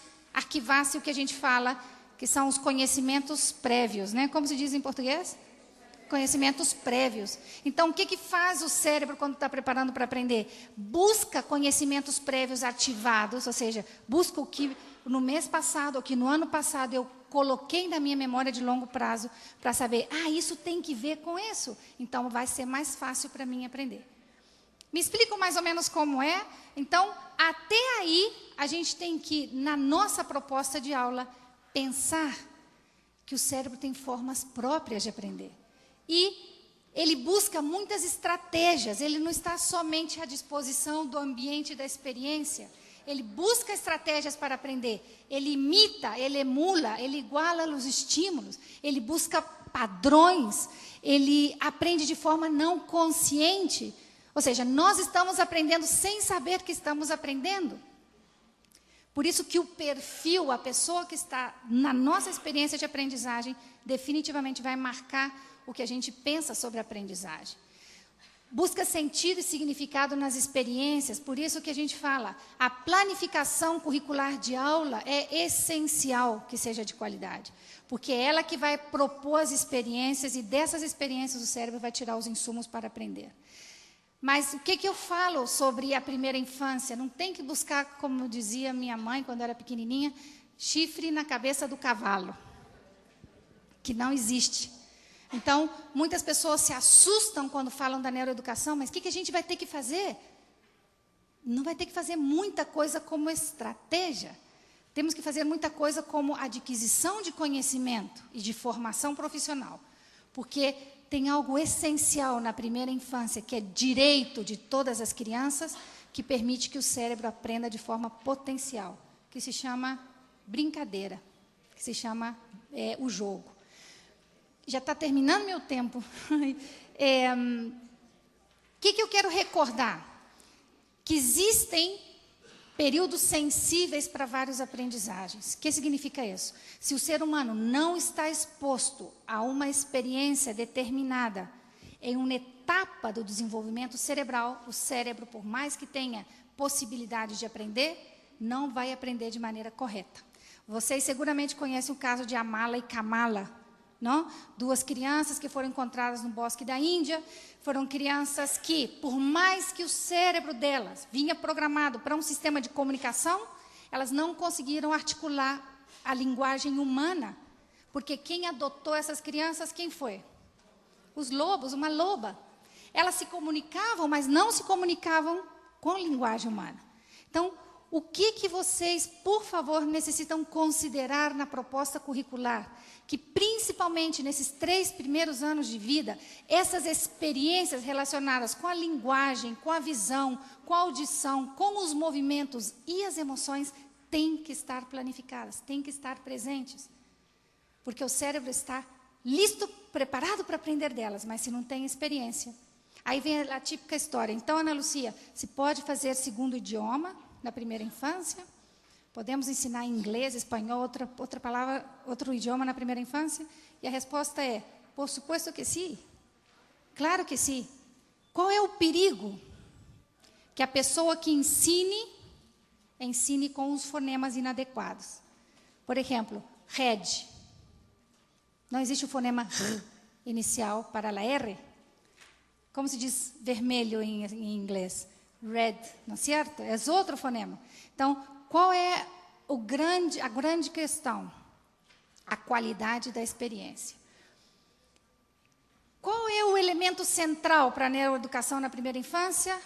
o que a gente fala, que são os conhecimentos prévios, né? Como se diz em português? Conhecimentos prévios. Então, o que faz o cérebro quando está preparando para aprender? Busca conhecimentos prévios ativados, ou seja, busca o que no mês passado, ou que no ano passado eu coloquei na minha memória de longo prazo, para saber, isso tem que ver com isso. Então, vai ser mais fácil para mim aprender. Me explicam mais ou menos como é? Então, até aí, a gente tem que, na nossa proposta de aula, pensar que o cérebro tem formas próprias de aprender. E ele busca muitas estratégias, ele não está somente à disposição do ambiente e da experiência. Ele busca estratégias para aprender. Ele imita, ele emula, ele iguala os estímulos, ele busca padrões, ele aprende de forma não consciente. Ou seja, nós estamos aprendendo sem saber que estamos aprendendo. Por isso que o perfil, a pessoa que está na nossa experiência de aprendizagem, definitivamente vai marcar o que a gente pensa sobre a aprendizagem. Busca sentido e significado nas experiências, por isso que a gente fala, a planificação curricular de aula é essencial que seja de qualidade, porque é ela que vai propor as experiências e dessas experiências o cérebro vai tirar os insumos para aprender. Mas o que eu falo sobre a primeira infância? Não tem que buscar, como dizia minha mãe quando eu era pequenininha, chifre na cabeça do cavalo, que não existe. Então, muitas pessoas se assustam quando falam da neuroeducação, mas o que a gente vai ter que fazer? Não vai ter que fazer muita coisa como estratégia. Temos que fazer muita coisa como adquisição de conhecimento e de formação profissional. Porque tem algo essencial na primeira infância, que é direito de todas as crianças, que permite que o cérebro aprenda de forma potencial, que se chama brincadeira, que se chama o jogo. Já está terminando meu tempo. O que eu quero recordar? Que existem períodos sensíveis para várias aprendizagens. O que significa isso? Se o ser humano não está exposto a uma experiência determinada em uma etapa do desenvolvimento cerebral, o cérebro, por mais que tenha possibilidade de aprender, não vai aprender de maneira correta. Vocês seguramente conhecem o caso de Amala e Kamala, não? Duas crianças que foram encontradas no bosque da Índia, foram crianças que, por mais que o cérebro delas vinha programado para um sistema de comunicação, elas não conseguiram articular a linguagem humana, porque quem adotou essas crianças, quem foi? Os lobos, uma loba. Elas se comunicavam, mas não se comunicavam com linguagem humana. Então, o que vocês, por favor, necessitam considerar na proposta curricular? Que, principalmente nesses 3 primeiros anos de vida, essas experiências relacionadas com a linguagem, com a visão, com a audição, com os movimentos e as emoções, têm que estar planificadas, têm que estar presentes. Porque o cérebro está listo, preparado para aprender delas, mas se não tem experiência. Aí vem a típica história. Então, Ana Lucia, se pode fazer segundo idioma na primeira infância? Podemos ensinar inglês, espanhol, outra palavra, outro idioma na primeira infância? E a resposta é, por supuesto que sim. Claro que sim. Qual é o perigo? Que a pessoa que ensine com os fonemas inadequados. Por exemplo, red. Não existe o fonema R inicial para a R. Como se diz vermelho em inglês? Red, não é certo? É outro fonema. Então, qual é a grande questão? A qualidade da experiência. Qual é o elemento central para a neuroeducação na primeira infância?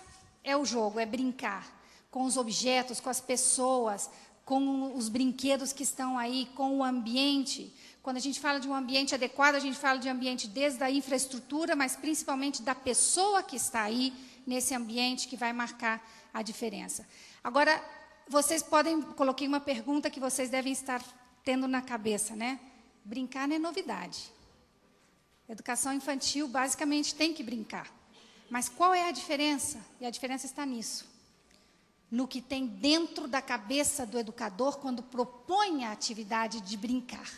É o jogo, é brincar com os objetos, com as pessoas, com os brinquedos que estão aí, com o ambiente. Quando a gente fala de um ambiente adequado, a gente fala de ambiente desde a infraestrutura, mas principalmente da pessoa que está aí nesse ambiente que vai marcar a diferença. Agora, vocês coloquei uma pergunta que vocês devem estar tendo na cabeça, né? Brincar não é novidade. Educação infantil, basicamente, tem que brincar. Mas qual é a diferença? E a diferença está nisso. No que tem dentro da cabeça do educador quando propõe a atividade de brincar.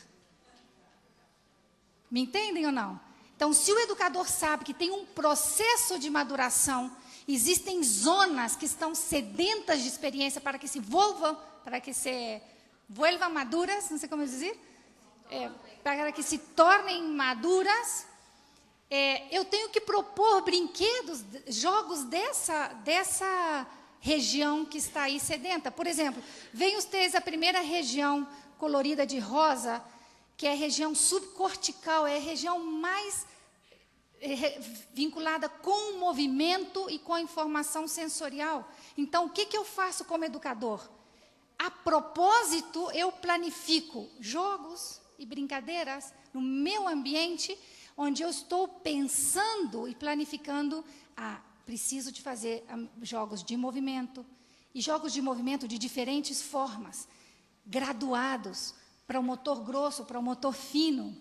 Me entendem ou não? Então, se o educador sabe que tem um processo de maduração Existem zonas que estão sedentas de experiência para que se vuelvan maduras, não sei como dizer, para que se tornem maduras. Eu tenho que propor brinquedos, jogos dessa região que está aí sedenta. Por exemplo, venham vocês a primeira região colorida de rosa, que é a região subcortical, é a região mais vinculada com o movimento e com a informação sensorial. Então, o que eu faço como educador? A propósito, eu planifico jogos e brincadeiras no meu ambiente, onde eu estou pensando e planificando, preciso de fazer jogos de movimento, e jogos de movimento de diferentes formas, graduados, para o motor grosso, para o motor fino.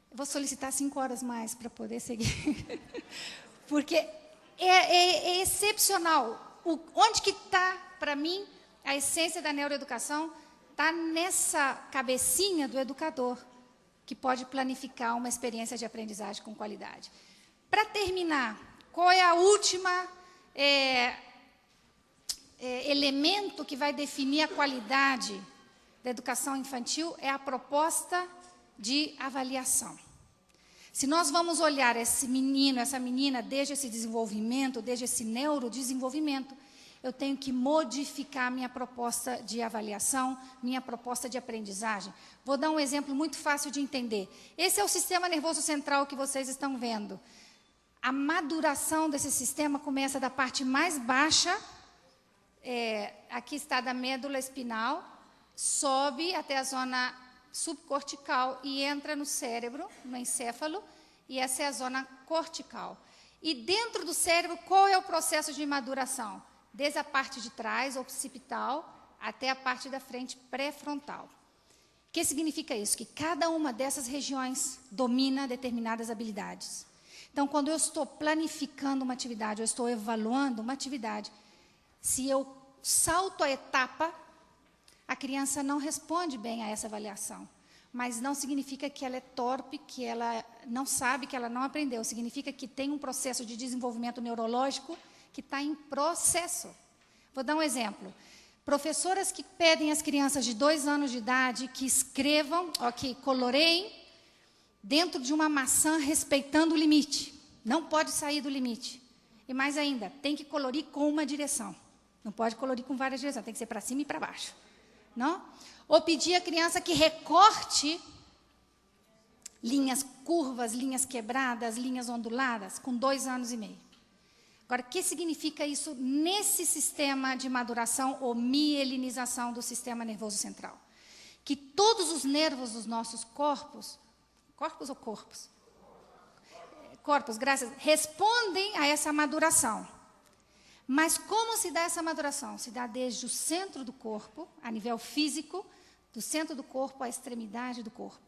Eu vou solicitar 5 horas mais para poder seguir, porque é excepcional. Onde que está, para mim, a essência da neuroeducação? Está nessa cabecinha do educador, que pode planificar uma experiência de aprendizagem com qualidade. Para terminar, qual é a última elemento que vai definir a qualidade da educação infantil? É a proposta de avaliação. Se nós vamos olhar esse menino, essa menina, desde esse desenvolvimento, desde esse neurodesenvolvimento, eu tenho que modificar minha proposta de avaliação, minha proposta de aprendizagem. Vou dar um exemplo muito fácil de entender. Esse é o sistema nervoso central que vocês estão vendo. A maduração desse sistema começa da parte mais baixa, aqui está da medula espinal, sobe até a zona subcortical e entra no cérebro, no encéfalo, e essa é a zona cortical. E dentro do cérebro, qual é o processo de maduração? Desde a parte de trás, occipital, até a parte da frente, pré-frontal. O que significa isso? Que cada uma dessas regiões domina determinadas habilidades. Então, quando eu estou planificando uma atividade, eu estou evaluando uma atividade, se eu salto a etapa, a criança não responde bem a essa avaliação. Mas não significa que ela é torpe, que ela não sabe, que ela não aprendeu. Significa que tem um processo de desenvolvimento neurológico que está em processo. Vou dar um exemplo. Professoras que pedem às crianças de 2 anos de idade que escrevam, que coloreiem dentro de uma maçã respeitando o limite. Não pode sair do limite. E mais ainda, tem que colorir com uma direção. Não pode colorir com várias direções, tem que ser para cima e para baixo. Não? Ou pedir à criança que recorte linhas curvas, linhas quebradas, linhas onduladas, com 2 anos e meio. Agora, o que significa isso nesse sistema de maduração ou mielinização do sistema nervoso central? Que todos os nervos dos nossos corpos, graças, respondem a essa maduração. Mas como se dá essa maduração? Se dá desde o centro do corpo, a nível físico, do centro do corpo à extremidade do corpo.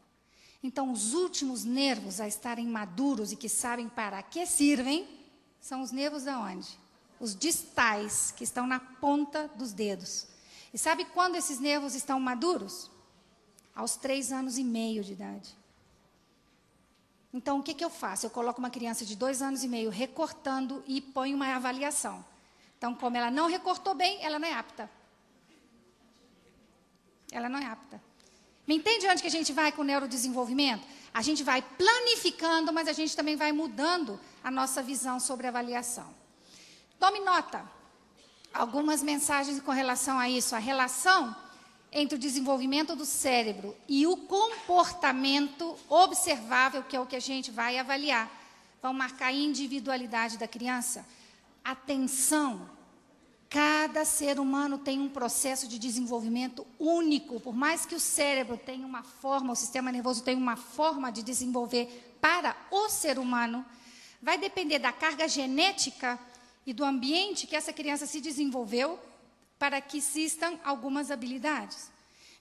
Então, os últimos nervos a estarem maduros e que sabem para que servem, são os nervos de onde? Os distais, que estão na ponta dos dedos. E sabe quando esses nervos estão maduros? Aos 3 anos e meio de idade. Então, o que eu faço? Eu coloco uma criança de 2 anos e meio recortando e ponho uma avaliação. Então, como ela não recortou bem, ela não é apta. Ela não é apta. Me entende onde que a gente vai com o neurodesenvolvimento? A gente vai planificando, mas a gente também vai mudando a nossa visão sobre a avaliação. Tome nota. Algumas mensagens com relação a isso. A relação entre o desenvolvimento do cérebro e o comportamento observável, que é o que a gente vai avaliar. Vão marcar a individualidade da criança. Atenção, cada ser humano tem um processo de desenvolvimento único. Por mais que o cérebro tenha uma forma, o sistema nervoso tenha uma forma de desenvolver para o ser humano, vai depender da carga genética e do ambiente que essa criança se desenvolveu para que existam algumas habilidades.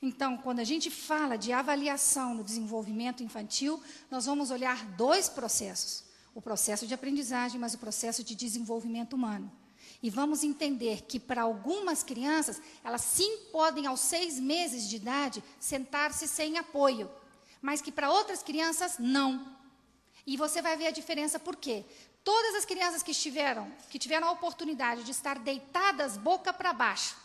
Então, quando a gente fala de avaliação no desenvolvimento infantil, nós vamos olhar 2 processos. O processo de aprendizagem, mas o processo de desenvolvimento humano. E vamos entender que para algumas crianças, elas sim podem, aos 6 meses de idade, sentar-se sem apoio. Mas que para outras crianças, não. E você vai ver a diferença por quê? Todas as crianças que tiveram a oportunidade de estar deitadas boca para baixo,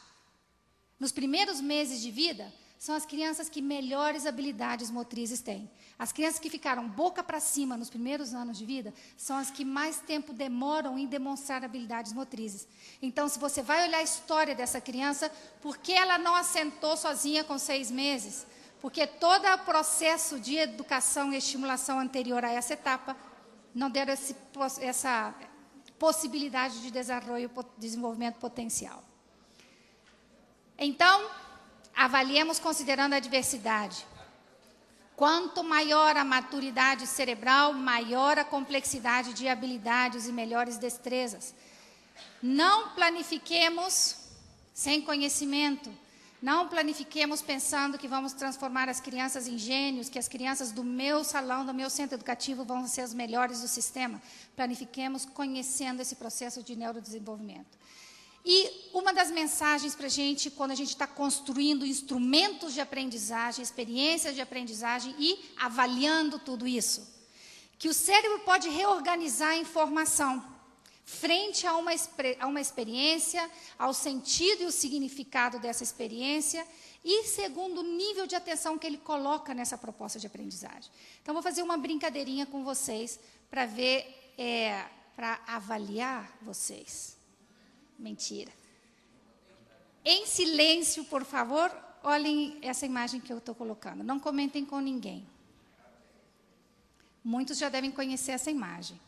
nos primeiros meses de vida, são as crianças que melhores habilidades motrizes têm. As crianças que ficaram boca para cima nos primeiros anos de vida são as que mais tempo demoram em demonstrar habilidades motrizes. Então, se você vai olhar a história dessa criança, por que ela não assentou sozinha com 6 meses? Porque todo o processo de educação e estimulação anterior a essa etapa não deram essa possibilidade de desenvolvimento potencial. Então, avaliemos considerando a diversidade. Quanto maior a maturidade cerebral, maior a complexidade de habilidades e melhores destrezas. Não planifiquemos sem conhecimento. Não planifiquemos pensando que vamos transformar as crianças em gênios, que as crianças do meu salão, do meu centro educativo vão ser as melhores do sistema. Planifiquemos conhecendo esse processo de neurodesenvolvimento. E uma das mensagens para a gente, quando a gente está construindo instrumentos de aprendizagem, experiências de aprendizagem e avaliando tudo isso, que o cérebro pode reorganizar a informação frente a uma experiência, ao sentido e o significado dessa experiência e segundo o nível de atenção que ele coloca nessa proposta de aprendizagem. Então, vou fazer uma brincadeirinha com vocês para ver, para avaliar vocês. Mentira. Em silêncio, por favor, olhem essa imagem que eu estou colocando. Não comentem com ninguém. Muitos já devem conhecer essa imagem.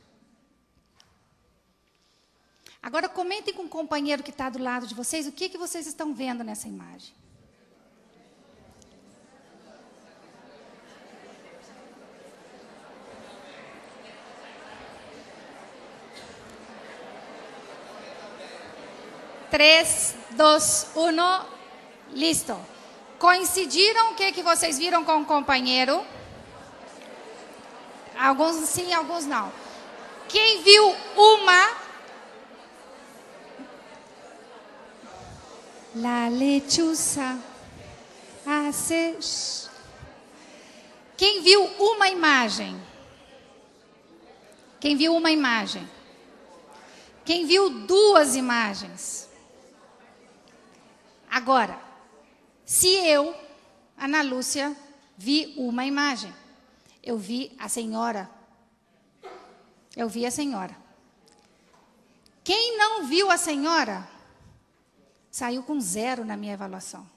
Agora, comentem com o companheiro que está do lado de vocês o que vocês estão vendo nessa imagem. Três, 2, 1, listo. Coincidiram o que vocês viram com o companheiro? Alguns sim, alguns não. Quem viu uma... La lechuza hace... Quem viu uma imagem? Quem viu uma imagem? Quem viu 2 imagens? Agora, se eu, Ana Lúcia, vi uma imagem, eu vi a senhora. Eu vi a senhora. Quem não viu a senhora, saiu com 0 na minha avaliação.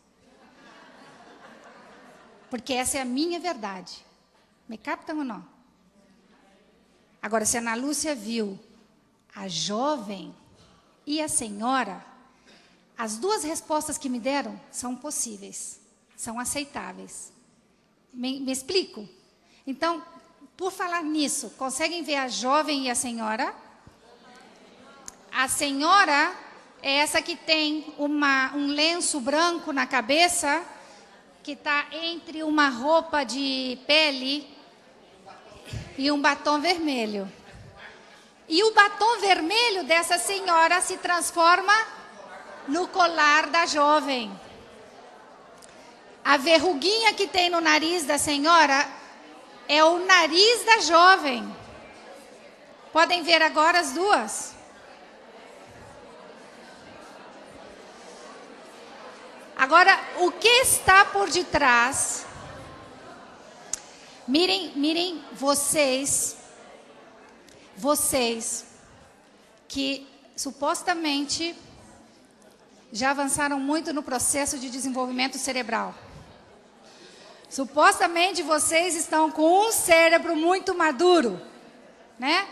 Porque essa é a minha verdade. Me captam ou não? Agora, se a Ana Lúcia viu a jovem e a senhora, as 2 respostas que me deram são possíveis, são aceitáveis. Me explico? Então, por falar nisso, conseguem ver a jovem e a senhora? A senhora é essa que tem um lenço branco na cabeça, que está entre uma roupa de pele e um batom vermelho. E o batom vermelho dessa senhora se transforma no colar da jovem. A verruguinha que tem no nariz da senhora é o nariz da jovem. Podem ver agora as 2? Agora, o que está por detrás? Mirem vocês que supostamente já avançaram muito no processo de desenvolvimento cerebral. Supostamente vocês estão com um cérebro muito maduro, né?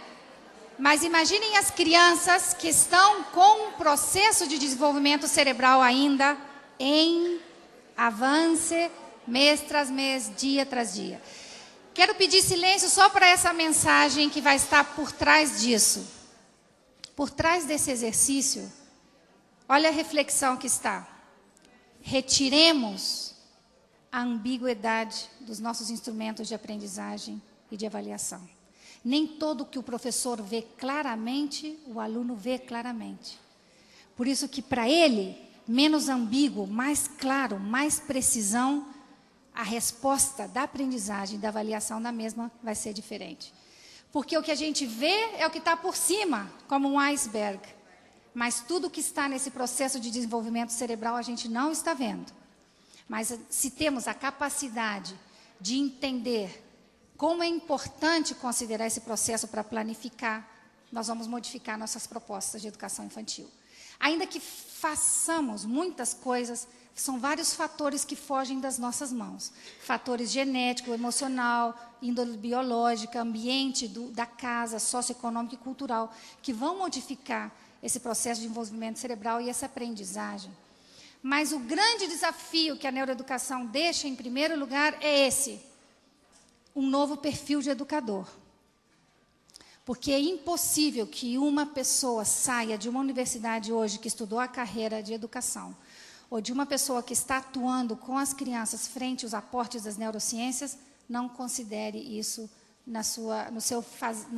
Mas imaginem as crianças que estão com um processo de desenvolvimento cerebral ainda em avanço, mês tras mês, dia tras dia. Quero pedir silêncio só para essa mensagem que vai estar por trás disso. Por trás desse exercício, olha a reflexão que está. Retiremos a ambiguidade dos nossos instrumentos de aprendizagem e de avaliação. Nem todo que o professor vê claramente, o aluno vê claramente. Por isso que para ele, menos ambíguo, mais claro, mais precisão, a resposta da aprendizagem, da avaliação da mesma vai ser diferente. Porque o que a gente vê é o que está por cima, como um iceberg. Mas tudo que está nesse processo de desenvolvimento cerebral a gente não está vendo. Mas se temos a capacidade de entender como é importante considerar esse processo para planificar, nós vamos modificar nossas propostas de educação infantil. Ainda que façamos muitas coisas, são vários fatores que fogem das nossas mãos. Fatores genético, emocional, índole biológica, ambiente da casa, socioeconômico e cultural, que vão modificar esse processo de desenvolvimento cerebral e essa aprendizagem. Mas o grande desafio que a neuroeducação deixa em primeiro lugar é esse: um novo perfil de educador. Porque é impossível que uma pessoa saia de uma universidade hoje que estudou a carreira de educação, ou de uma pessoa que está atuando com as crianças frente aos aportes das neurociências, não considere isso no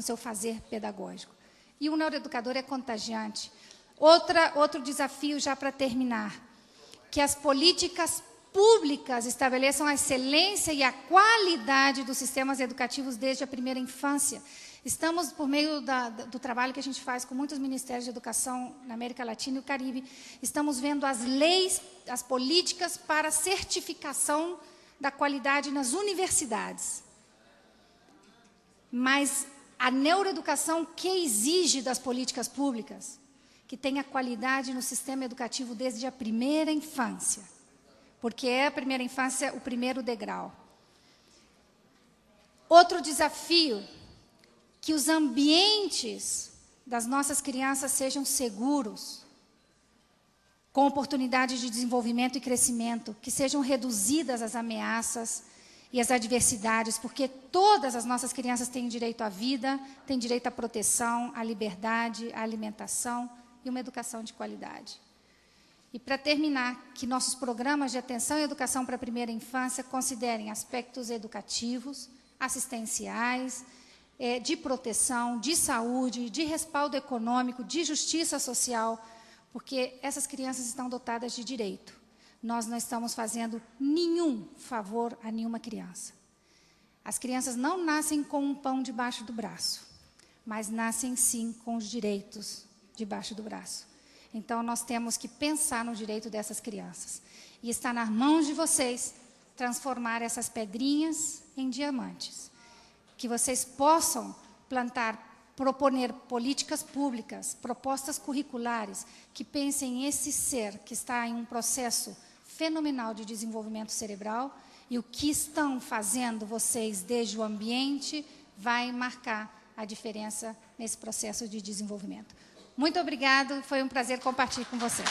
seu fazer pedagógico. E o neuroeducador é contagiante. Outro desafio, já para terminar, que as políticas públicas estabeleçam a excelência e a qualidade dos sistemas educativos desde a primeira infância. Estamos, por meio do trabalho que a gente faz com muitos ministérios de educação na América Latina e o Caribe, estamos vendo as leis, as políticas para certificação da qualidade nas universidades. Mas a neuroeducação que exige das políticas públicas? Que tenha qualidade no sistema educativo desde a primeira infância. Porque é a primeira infância o primeiro degrau. Outro desafio, que os ambientes das nossas crianças sejam seguros, com oportunidades de desenvolvimento e crescimento, que sejam reduzidas as ameaças e as adversidades, porque todas as nossas crianças têm direito à vida, têm direito à proteção, à liberdade, à alimentação e uma educação de qualidade. E, para terminar, que nossos programas de atenção e educação para a primeira infância considerem aspectos educativos, assistenciais, de proteção, de saúde, de respaldo econômico, de justiça social, porque essas crianças estão dotadas de direito. Nós não estamos fazendo nenhum favor a nenhuma criança. As crianças não nascem com um pão debaixo do braço, mas nascem sim com os direitos debaixo do braço. Então, nós temos que pensar no direito dessas crianças. E está nas mãos de vocês transformar essas pedrinhas em diamantes. Que vocês possam proponer políticas públicas, propostas curriculares, que pensem esse ser que está em um processo fenomenal de desenvolvimento cerebral, e o que estão fazendo vocês desde o ambiente vai marcar a diferença nesse processo de desenvolvimento. Muito obrigado, foi um prazer compartilhar com vocês.